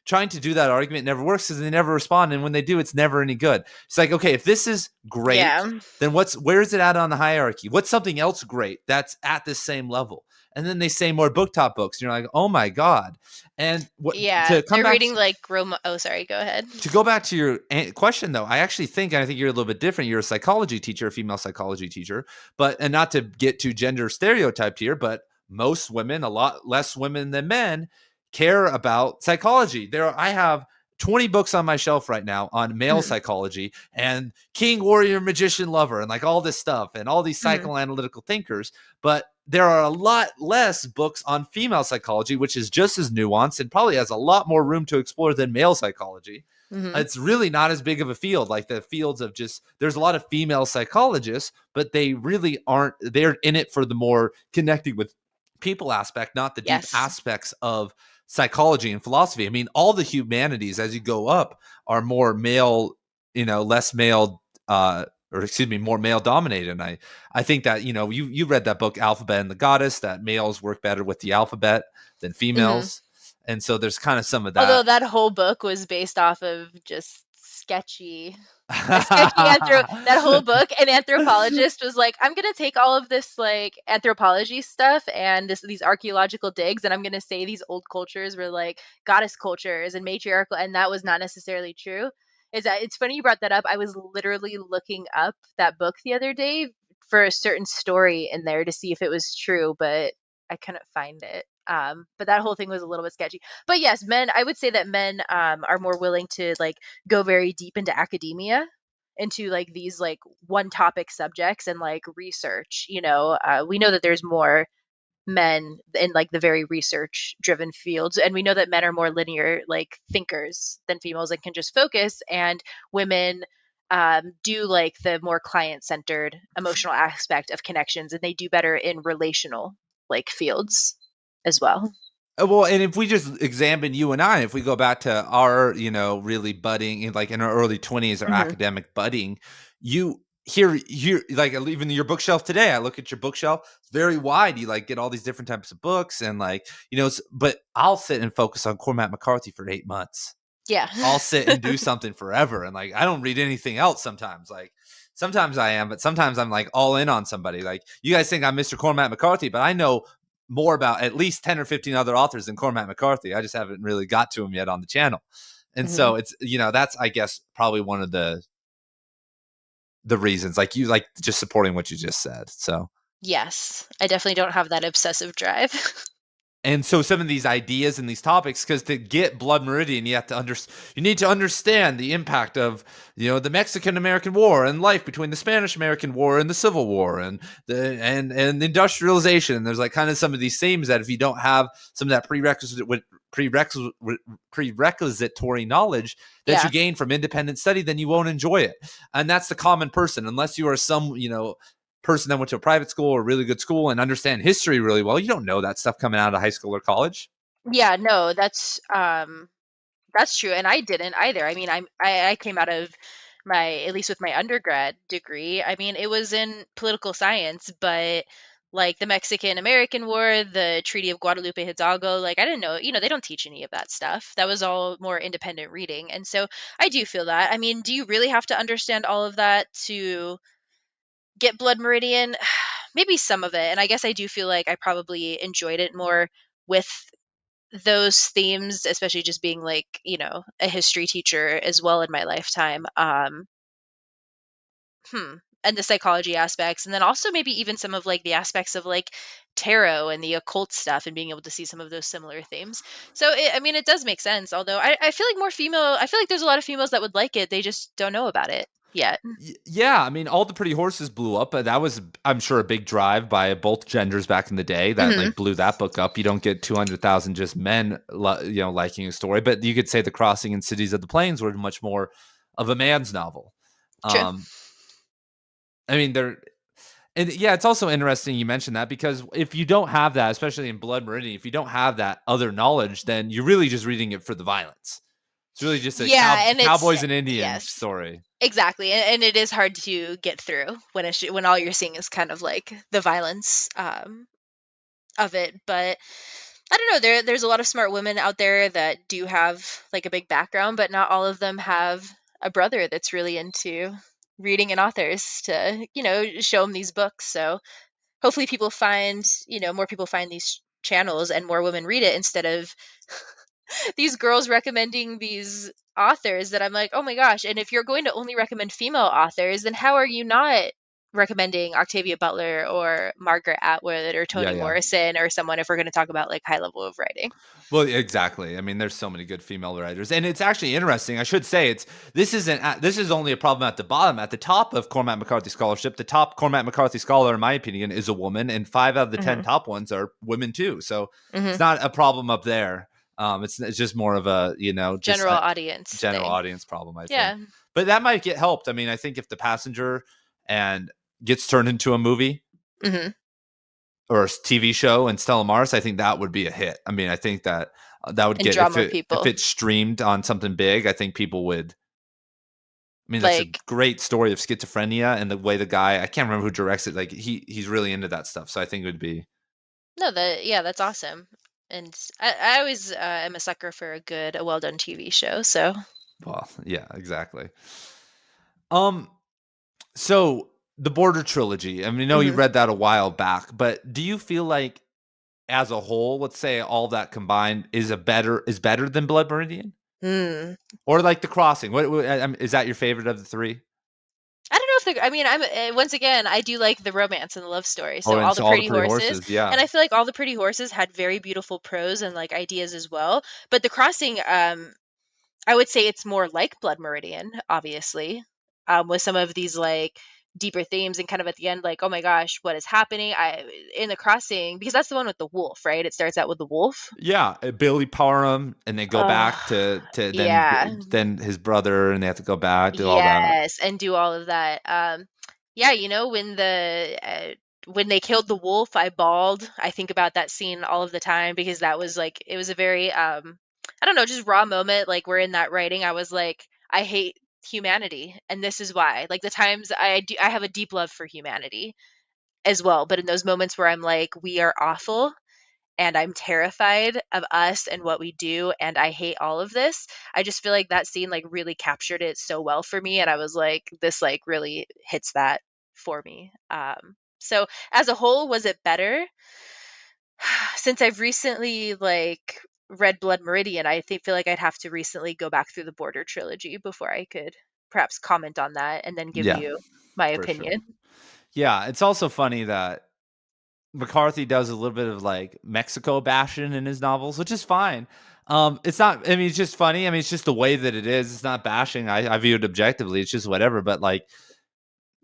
trying to do that argument never works because they never respond, and when they do, it's never any good. It's like, okay, if this is great, Yeah. then where is it at on the hierarchy? What's something else great that's at the same level? And then they say more book top books. And you're like, oh my god. And what Yeah. to come They're back reading like oh, sorry, go ahead. to go back to your question though, I think you're a little bit different. You're a psychology teacher, a female psychology teacher, and not to get too gender stereotyped here, but most women, a lot less women than men, care about psychology. I have 20 books on my shelf right now on male Mhm, psychology and king, warrior, magician, lover, and like all this stuff and all these mhm. psychoanalytical thinkers. But there are a lot less books on female psychology, which is just as nuanced and probably has a lot more room to explore than male psychology. Mhm. It's really not as big of a field, like the fields of just there's a lot of female psychologists, but they really aren't, they're in it for the more connecting with people aspect, not the deep Yes. aspects of psychology and philosophy. I mean, all the humanities as you go up are more male, less male, or excuse me, more male dominated. And I think that, you read that book, Alphabet and the Goddess, that males work better with the alphabet than Mhm. females. And so there's kind of some of Although that. that whole book was based off of just sketchy a sketchy that whole book, an anthropologist was like, I'm gonna take all of this like anthropology stuff and these archaeological digs, and I'm gonna say these old cultures were like goddess cultures and matriarchal, and that was not necessarily true. Is that it's funny you brought that up. I was literally looking up that book the other day for a certain story in there to see if it was true, but I couldn't find it. But that whole thing was a little bit sketchy. But yes, men, I would say that men are more willing to like go very deep into academia, into like these like one topic subjects and like research. We know that there's more men in like the very research driven fields, and we know that men are more linear like thinkers than females and can just focus, and women do like the more client centered emotional aspect of connections, and they do better in relational like fields as well. Well, and if we just examine you and I, if we go back to our, really budding, like in our early 20s, our Hmm. academic budding, you here, like even your bookshelf today, I look at your bookshelf, it's very wide. You like get all these different types of books and like, but I'll sit and focus on Cormac McCarthy for 8 months. Yeah. I'll sit and do something forever. And like, I don't read anything else sometimes. Like, sometimes I am, but sometimes I'm like all in on somebody. Like, you guys think I'm Mr. Cormac McCarthy, but I know more about at least 10 or 15 other authors than Cormac McCarthy. I just haven't really got to him yet on the channel. And Hmm. so it's, that's, I guess, probably one of the reasons, like you, like just supporting what you just said. So, Yes, I definitely don't have that obsessive drive. and so some of these ideas and these topics, because to get Blood Meridian, you have to you need to understand the impact of the Mexican American War and life between the Spanish American War and the Civil War and the industrialization. And there's like kind of some of these themes that if you don't have some of that prerequisite prerequisitory knowledge that you Yeah. gain from independent study, then you won't enjoy it. And that's the common person, unless you are some person that went to a private school or a really good school and understand history really well. You don't know that stuff coming out of high school or college. Yeah, no, that's true, and I didn't either. I mean, I came out of my, at least with my undergrad degree, I mean, it was in political science, but like the Mexican American War, the Treaty of Guadalupe Hidalgo, like I didn't know, they don't teach any of that stuff. That was all more independent reading. And so I do feel that. I mean, do you really have to understand all of that to get Blood Meridian? Maybe some of it. And I guess I do feel like I probably enjoyed it more with those themes, especially just being like, a history teacher as well in my lifetime. Hmm. And the psychology aspects, and then also maybe even some of like the aspects of like tarot and the occult stuff, and being able to see some of those similar themes. So I mean, it does make sense. Although I feel like I feel like there's a lot of females that would like it. They just don't know about it yet. Yeah, I mean, All the Pretty Horses blew up, but that was, I'm sure, a big drive by both genders back in the day that Hmm. like blew that book up. You don't get 200,000 just men, liking a story, but you could say The Crossing and Cities of the Plains were much more of a man's novel. True. Um, I mean, and yeah, it's also interesting you mentioned that, because if you don't have that, especially in Blood Meridian, if you don't have that other knowledge, then you're really just reading it for the violence. It's really just a Yeah, and it's cowboys and Indian yes. story. Exactly, and it is hard to get through when when all you're seeing is kind of like the violence of it. But I don't know. There's a lot of smart women out there that do have like a big background, but not all of them have a brother that's really into reading and authors to show them these books. So hopefully people find more people find these channels and more women read it instead of these girls recommending these authors that I'm like, oh my gosh. And if you're going to only recommend female authors, then how are you not recommending Octavia Butler or Margaret Atwood or Yeah, Toni yeah. Morrison or someone if we're going to talk about like high level of writing? Well, exactly. I mean, there's so many good female writers, and it's actually interesting. I should say this is only a problem at the bottom. At the top of Cormac McCarthy scholarship, the top Cormac McCarthy scholar, in my opinion, is a woman, and 5 out of the 10 Hmm. top ones are women too. So it's Hmm. not a problem up there. It's just more of a just General a audience general thing. audience problem, I think. Yeah. But that might get helped. I mean, I think if The Passenger and gets turned into a movie Hmm. or a TV show and Stella Maris, I think that would be a hit. I mean, I think that that would And get, draw if more if people. it's streamed on something big, I think people would. I mean, that's a Like, great story of schizophrenia, and the way the guy, I can't remember who directs it, like he's really into that stuff. So I think it would be, no, yeah, that's awesome. And I always am a sucker for a well done TV show. So, well, yeah, exactly. Um, so the Border trilogy. I mean, I know you hmm. read that a while back, but do you feel like as a whole, let's say all that combined, is better than Blood Meridian Hmm. or like The Crossing? Is that your favorite of the three? I don't know if I mean, once again, I do like the romance and the love story. Oh, So and all the so All the pretty Pretty horses, Horses, yeah. and I feel like all the pretty horses had very beautiful prose and like ideas as well. But the crossing, I would say it's more like Blood Meridian, obviously, with some of these like deeper themes and kind of at the end, like, oh my gosh, what is happening? I in the crossing because that's the one with the wolf, right? It starts out with the wolf. Yeah, Billy Parham, and they go Oh, back to yeah. then his brother, and they have to go back, do all that. Yes, and do all of that. Yeah, when they killed the wolf, I bawled. I think about that scene all of the time because that was like it was a very I don't know, just raw moment. Like we're in that writing, I was like, I hate humanity, and this is why. Like the times I have a deep love for humanity as well, but in those moments where I'm like, we are awful and I'm terrified of us and what we do, and I hate all of this. I just feel like that scene like really captured it so well for me, and I was like, this like really hits that for me. So as a whole, was it better? Since I've recently like read Blood Meridian, feel like I'd have to recently go back through the Border trilogy before I could perhaps comment on that and then give Yeah, you my for sure. opinion. Yeah, it's also funny that McCarthy does a little bit of like Mexico bashing in his novels, which is fine. It's not. I mean, it's just funny. I mean, it's just the way that it is. It's not bashing. I view it objectively. It's just whatever. But like,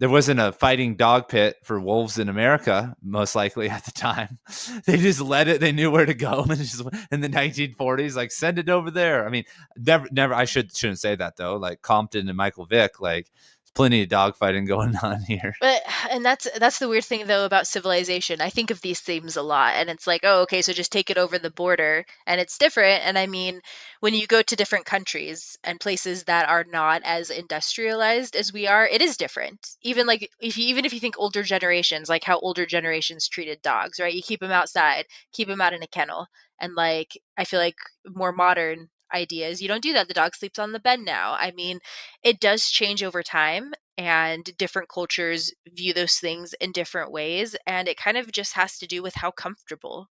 there wasn't a fighting dog pit for wolves in America, most likely at the time. They just let it. They knew where to go, and just in the 1940s, like send it over there. I mean, never. I shouldn't say that though. Like Compton and Michael Vick, like there's plenty of dog fighting going on here. But and that's the weird thing though about civilization. I think of these themes a lot and it's like, oh, okay, so just take it over the border and it's different. And I mean, when you go to different countries and places that are not as industrialized as we are, it is different. Even like even if you think older generations, like how older generations treated dogs, right? You keep them outside, keep them out in a kennel. And like I feel like more modern ideas, you don't do that. The dog sleeps on the bed now. I mean, it does change over time and different cultures view those things in different ways, and it kind of just has to do with how comfortable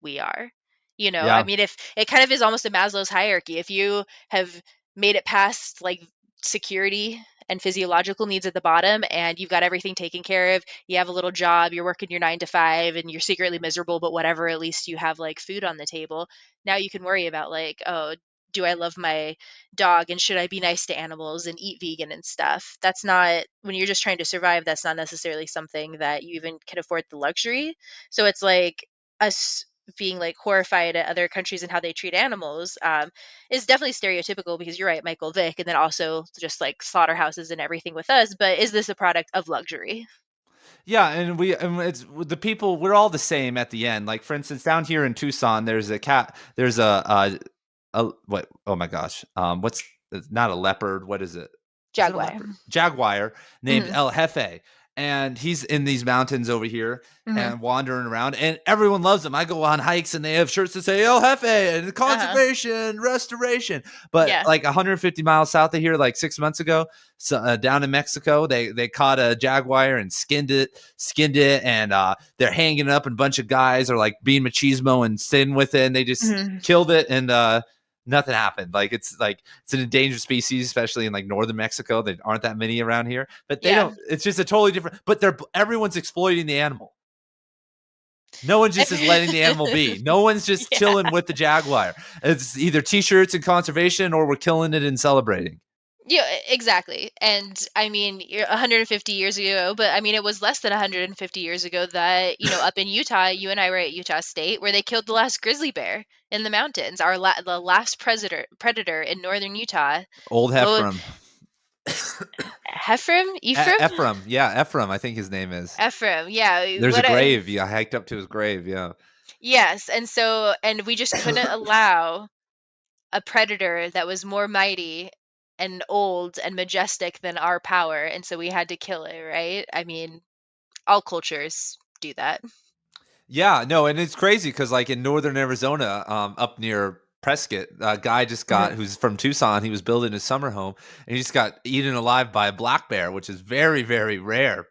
we are. I Yeah, mean, if it kind of is almost a Maslow's hierarchy, if you have made it past like security and physiological needs at the bottom and you've got everything taken care of, you have a little job, you're working your 9 to 5 and you're secretly miserable, but whatever, at least you have like food on the table. Now you can worry about like, oh, do I love my dog and should I be nice to animals and eat vegan and stuff? That's not, when you're just trying to survive, that's not necessarily something that you even can afford the luxury. So it's like us being like horrified at other countries and how they treat animals is definitely stereotypical because you're right, Michael Vick, and then also just like slaughterhouses and everything with us. But is this a product of luxury? yeah, and it's the people. We're all the same at the end. Like for instance, down here in Tucson, there's a cat. There's a what? Oh my gosh, what's it's not a leopard? What is it? Is it a Jaguar. leopard? Jaguar named Hmm. El Jefe, and he's in these mountains over here Hmm. and wandering around, and everyone loves him. I go on hikes, and they have shirts that say El Jefe and Uh-huh. conservation, restoration. But Yeah. like 150 miles south of here, like 6 months ago, so, down in Mexico, they caught a jaguar and skinned it, and they're hanging it up, and a bunch of guys are like being machismo and sitting with it, and they just Hmm. killed it, and nothing happened. Like it's an endangered species, especially in like northern Mexico. There aren't that many around here, but they Yeah. don't. It's just a totally different. But everyone's exploiting the animal. No one just is letting the animal be. No one's just Yeah. chilling with the jaguar. It's either t-shirts and conservation, or we're killing it and celebrating. Yeah, exactly. And I mean, 150 years ago, but I mean, it was less than 150 years ago that, up in Utah, you and I were at Utah State, where they killed the last grizzly bear in the mountains, the last predator in northern Utah. Old Well, Heffram. Ephraim? Ephraim. Yeah, Ephraim, I think his name is. Ephraim, yeah. There's a grave. Yeah, I hiked up to his grave. Yeah. Yes, and we just couldn't allow a predator that was more mighty and old and majestic than our power, and so we had to kill it, right? I mean, all cultures do that. Yeah, no, and it's crazy because like in northern Arizona, up near Prescott, a guy just got Mhm. who's from Tucson. He was building a summer home, and he just got eaten alive by a black bear, which is very, very rare.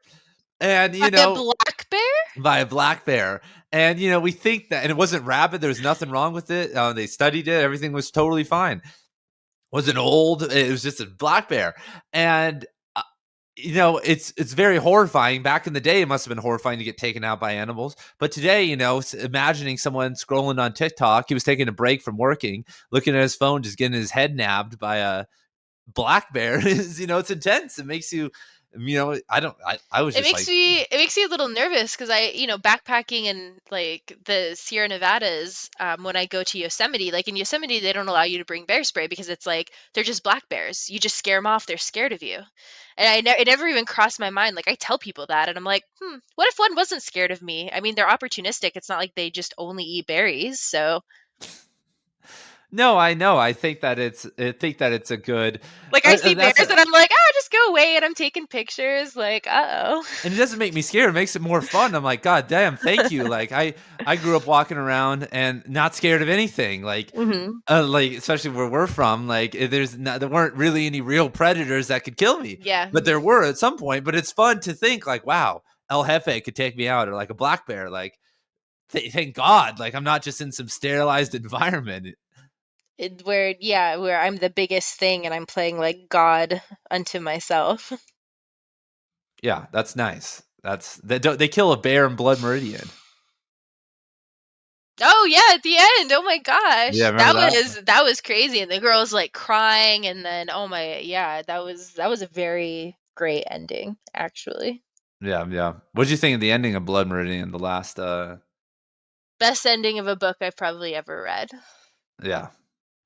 And By a black bear? by a black bear. And we think that, and it wasn't rabid. There was nothing wrong with it. They studied it. Everything was totally fine. Wasn't old. It was just a black bear, and it's very horrifying. Back in the day, it must have been horrifying to get taken out by animals. But today, imagining someone scrolling on TikTok, he was taking a break from working, looking at his phone, just getting his head nabbed by a black bear is, it's intense. It makes you, I was It just makes like, me it makes me a little nervous because backpacking in like the Sierra Nevadas, when I go to Yosemite, like in Yosemite they don't allow you to bring bear spray because it's like they're just black bears. You just scare them off, they're scared of you. And it never even crossed my mind. Like I tell people that and I'm like, what if one wasn't scared of me? I mean, they're opportunistic. It's not like they just only eat berries. So No, I know. I think that it's a good. Like I see bears That's and I'm like, oh, just go away, and I'm taking pictures. Like, uh-oh. and it doesn't make me scared. It makes it more fun. I'm like, God damn, thank you. Like I grew up walking around and not scared of anything. Hmm. Like especially where we're from, like there weren't really any real predators that could kill me, Yeah. but there were at some point. But it's fun to think like, wow, El Jefe could take me out, or like a black bear. Like thank God, like I'm not just in some sterilized environment. Where I'm the biggest thing and I'm playing like God unto myself. Yeah, that's nice. They kill a bear in Blood Meridian. Oh yeah, at the end. Oh my Yeah, gosh. remember that? That was crazy. And the girl's like crying, and then oh my, yeah, that was a very great ending, actually. Yeah, yeah. What'd you think of the ending of Blood Meridian? The last, Best ending of a book I've probably ever read. yeah.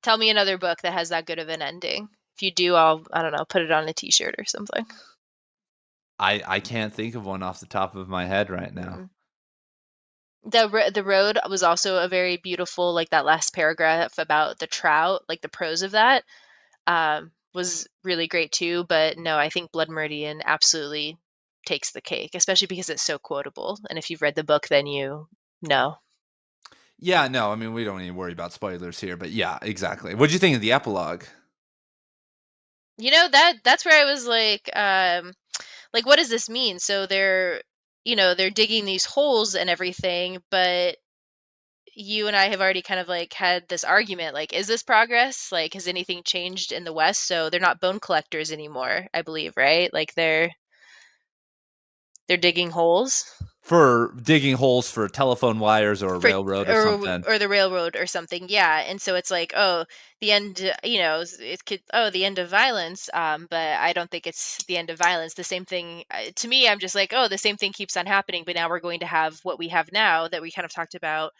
Tell me another book that has that good of an ending. If you do, I don't know, put it on a t-shirt or something. I can't think of one off the top of my head right now. Mm. The Road was also a very beautiful, like that last paragraph about the trout, like the prose of that, was really great too. But no, I think Blood Meridian absolutely takes the cake, especially because it's so quotable. And if you've read the book, then you know. Yeah, no, I mean we don't need to worry about spoilers here, but yeah, exactly. What'd you think of the epilogue? That's where I was like what does this mean? So they're digging these holes and everything, but you and I have already kind of like had this argument, like, is this progress? Like, has anything changed in the West? So they're not bone collectors anymore, I believe, right? Like they're digging holes For digging holes for telephone wires or a for railroad or something. or the railroad or something. Yeah. And so it's like, oh, the end, it could, oh, the end of violence. But I don't think it's the end of violence. The same thing to me, I'm just like, oh, the same thing keeps on happening, but now we're going to have what we have now that we kind of talked about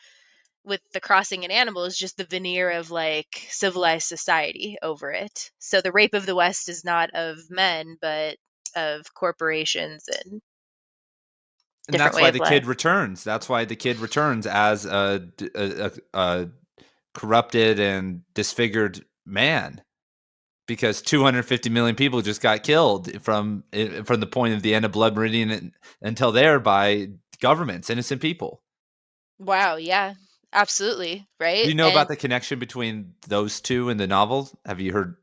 with the crossing and animals, just the veneer of like civilized society over it. So the rape of the West is not of men, but of corporations and And different that's way why of the life. kid returns. That's why the kid returns as a corrupted and disfigured man, because 250 million people just got killed from the point of the end of Blood Meridian until there by governments, innocent people. Wow, yeah, absolutely, Do right? you know about And the connection between those two in the novel? Have you heard?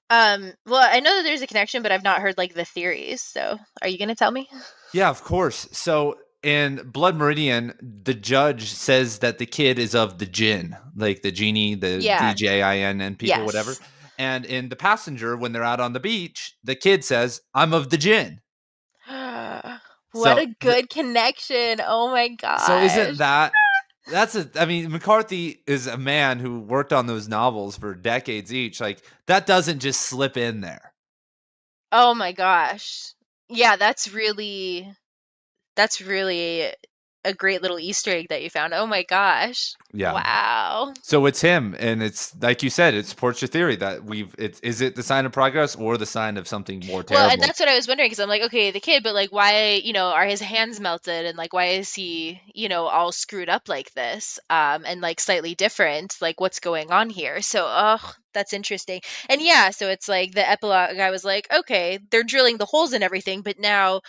well, I know that there's a connection, but I've not heard like the theories. So, are you gonna tell me? Yeah, of course. So in Blood Meridian, the judge says that the kid is of the jinn, like the genie, the Yeah. DJINN people, whatever. Yes. And in The Passenger, when they're out on the beach, the kid says, "I'm of the jinn." What So, a good connection. Oh my so isn't gosh. that's a? I mean, McCarthy is a man who worked on those novels for decades each. Like that doesn't just slip in there. Oh my gosh. Yeah, that's really a great little Easter egg that you found. Oh my gosh. Yeah. Wow. So it's him, and it's like you said, it supports your theory that is it the sign of progress or the sign of something more Well, and terrible? that's what I was wondering because I'm like, okay, the kid, but like, why, are his hands melted and like, why is he, all screwed up like this, and like slightly different? Like, what's going on here? So, oh, that's interesting. And yeah, so it's like the epilogue. I was like, okay, they're drilling the holes and everything, but now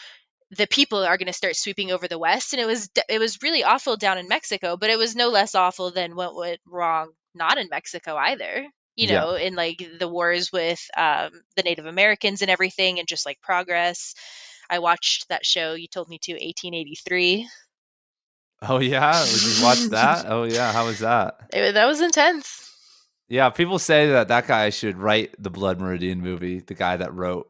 the people are going to start sweeping over the West, and it was really awful down in Mexico, but it was no less awful than what went wrong not in Mexico either. Yeah. In like the wars with the Native Americans and everything, and just like progress. I watched that show you told me to, 1883. Oh yeah, would you watch that? Oh yeah, how was that? That was intense. Yeah, people say that that guy should write the Blood Meridian movie. The guy that wrote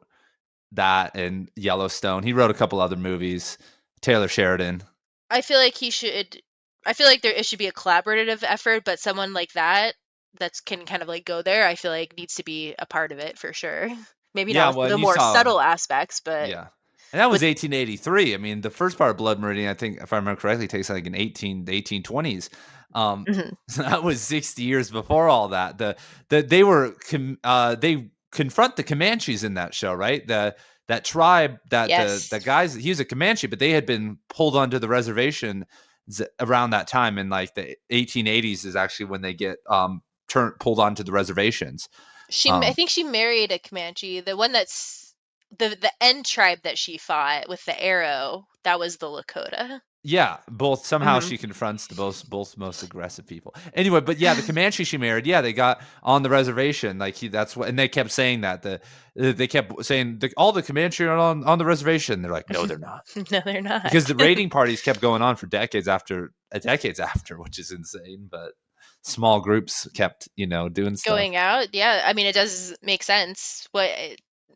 that and Yellowstone, he wrote a couple other movies. Taylor Sheridan. I feel like he should. I feel like it should be a collaborative effort, but someone like that can kind of like go there, I feel like needs to be a part of it for sure. Maybe not Yeah, with well, and the you more saw, subtle aspects, but yeah, and that was with 1883. I mean, the first part of Blood Meridian, I think, if I remember correctly, takes like in the 1820s. mhm. So that was 60 years before all that. They confront the Comanches in that show, right? That tribe that the Yes. guys, he was a Comanche, but they had been pulled onto the reservation around that time in like the 1880s is actually when they get pulled onto the reservations. I think she married a Comanche. The one that's the end tribe that she fought with the arrow, that was the Lakota. Yeah, both somehow Mhm. she confronts the both most aggressive people. Anyway, but yeah, the Comanche she married, yeah, they got on the reservation. Like that's what, and they kept saying that they kept saying all the Comanche are on the reservation. They're like, no, they're not, No, they're not. because the raiding parties kept going on for decades after, which is insane. But small groups kept doing stuff. Going out, yeah. I mean, it does make sense.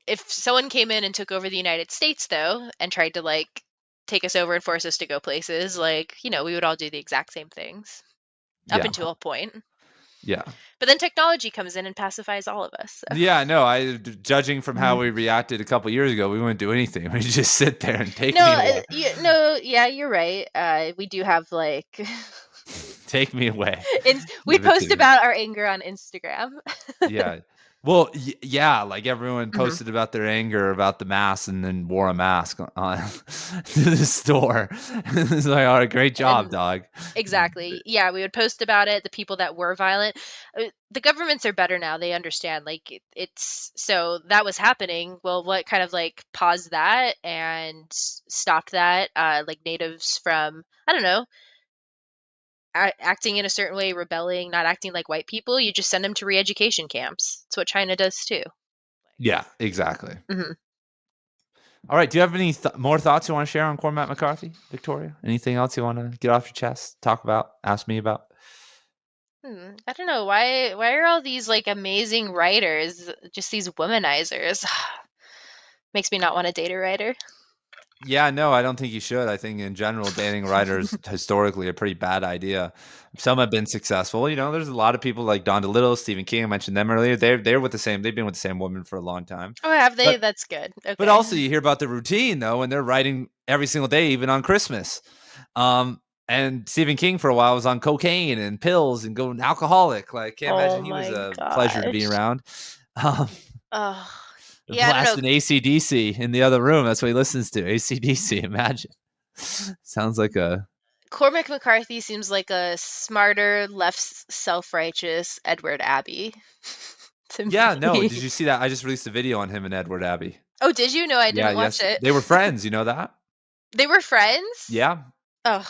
If someone came in and took over the United States, though, and tried to like take us over and force us to go places, like, we would all do the exact same things up Yeah, until a point. yeah. But then technology comes in and pacifies all of us. So. Yeah, no, judging from how Mhm. we reacted a couple years ago, we wouldn't do anything. We just sit there and take No, me away. yeah, you're right. We do have like Take me away. we Give it to post me. about our anger on Instagram. Yeah. Well, yeah, like everyone Mhm. posted about their anger about the mask and then wore a mask on to the store. It's like, all right, great job, And dog. exactly. Yeah, we would post about it. The people that were violent, the governments are better now. They understand. Like it's so that was happening. Well, what kind of like paused that and stopped that? Like natives from I don't know, acting in a certain way, rebelling, not acting like white people. You just send them to re-education camps. That's what China does too. Yeah, exactly. Hmm. All right. Do you have any more thoughts you want to share on Cormac McCarthy, Victoria? Anything else you want to get off your chest, talk about, ask me about? I don't know why are all these like amazing writers just these womanizers? Makes me not want to date a writer. Yeah, no, I don't think you should. I think in general, dating writers historically a pretty bad idea. Some have been successful. There's a lot of people like Don DeLittle, Stephen King. I mentioned them earlier. They're with the same. They've been with the same woman for a long time. Oh, have they? But That's good. but Okay. also you hear about the routine though, and they're writing every single day, even on Christmas. And Stephen King for a while was on cocaine and pills and going alcoholic. Like, can't Oh imagine he was my a pleasure to be gosh. around. Um, Oh, yeah, I don't know. Blasting AC/DC in the other room. That's what he listens to. AC/DC. Imagine. Sounds like a. Cormac McCarthy seems like a smarter, less self-righteous Edward Abbey to Yeah, no. me. Did you see that? I just released a video on him and Edward Abbey. Oh, did you? No, I Yeah, didn't watch yes. it. They were friends. You know that? They were friends? Yeah. Oh.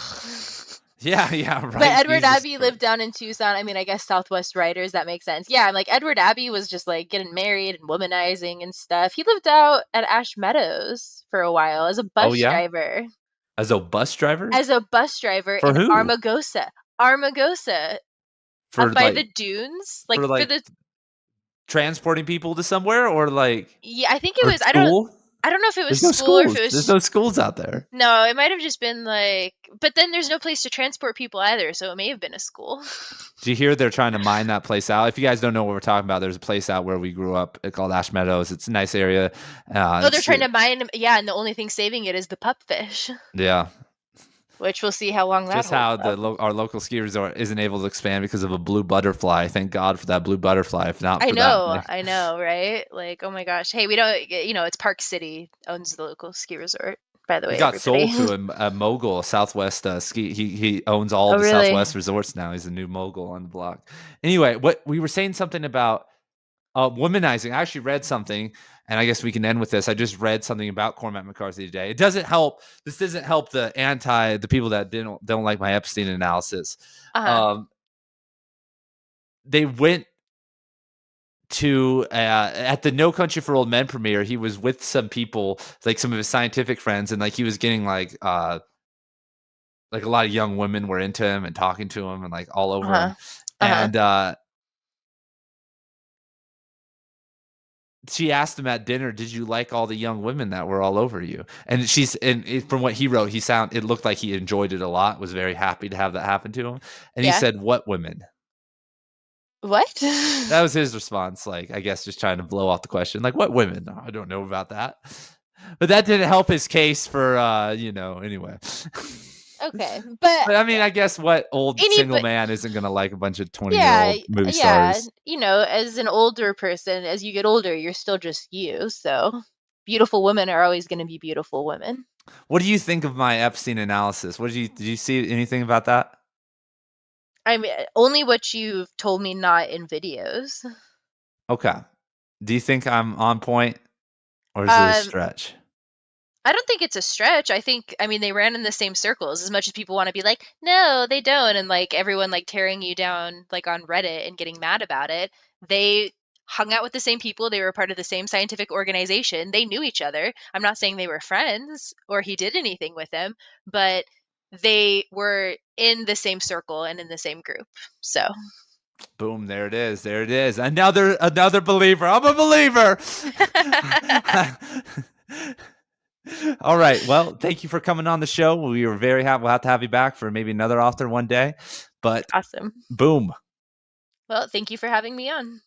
Yeah, yeah, But right. Edward Jesus Abbey lived Christ. down in Tucson. I mean, I guess Southwest writers, that makes sense. Yeah, I'm like Edward Abbey was just like getting married and womanizing and stuff. He lived out at Ash Meadows for a while as a Oh, bus yeah? driver. As a bus driver? As a bus driver For in who? Armagosa, For up by like the dunes, for like for like the transporting people to somewhere, or like, yeah, I think it or was school? I don't know if it was There's no school or if schools. it There's was no schools out there. no, it might have just been like but then there's no place to transport people either, so it may have been a school. Do you hear they're trying to mine that place out? If you guys don't know what we're talking about, there's a place out where we grew up called Ash Meadows. It's a nice area. Oh, they're trying to mine him. Yeah, and the only thing saving it is the pupfish, Yeah, which we'll see how long that just holds how up. our local ski resort isn't able to expand because of a blue butterfly. Thank God for that blue butterfly. If not for that, like, I know, right? Like, oh my gosh. Hey, we don't, it's Park City owns the local ski resort, by the he way, got everybody. sold to a mogul, a Southwest ski. He owns all Oh, the really? Southwest resorts now. He's a new mogul on the block. Anyway, what we were saying something about womanizing. I actually read something, and I guess we can end with this. I just read something about Cormac McCarthy today. It doesn't help. This doesn't help the people that don't like my Epstein analysis. Uh-huh. Um, they went to at the No Country for Old Men premiere. He was with some people, like some of his scientific friends, and like he was getting like a lot of young women were into him and talking to him and like all over him. Uh-huh. Uh-huh. And she asked him at dinner, "Did you like all the young women that were all over you?" And from what he wrote, it looked like he enjoyed it a lot, was very happy to have that happen to him. And he Yeah. said, "What women?" What? That was his response. Like, I guess just trying to blow off the question. Like, what women? "Oh, I don't know about that." But that didn't help his case for, anyway. Okay. But But I mean, I guess what old single anybody, man isn't going to like a bunch of 20-year-old yeah, movie yeah, stars? as an older person, as you get older, you're still just you. So beautiful women are always going to be beautiful women. What do you think of my Epstein analysis? Did you see anything about that? I mean, only what you've told me, not in videos. Okay. Do you think I'm on point, or is it a Um, stretch? I don't think it's a stretch. I mean, they ran in the same circles as much as people want to be like, no, they don't. And like everyone like tearing you down like on Reddit and getting mad about it. They hung out with the same people. They were part of the same scientific organization. They knew each other. I'm not saying they were friends or he did anything with them, but they were in the same circle and in the same group. So Boom, there it is. There it is. Another believer. I'm a believer. All right. Well, thank you for coming on the show. We were very happy. We'll have to have you back for maybe another author one day. But awesome. boom. Well, thank you for having me on.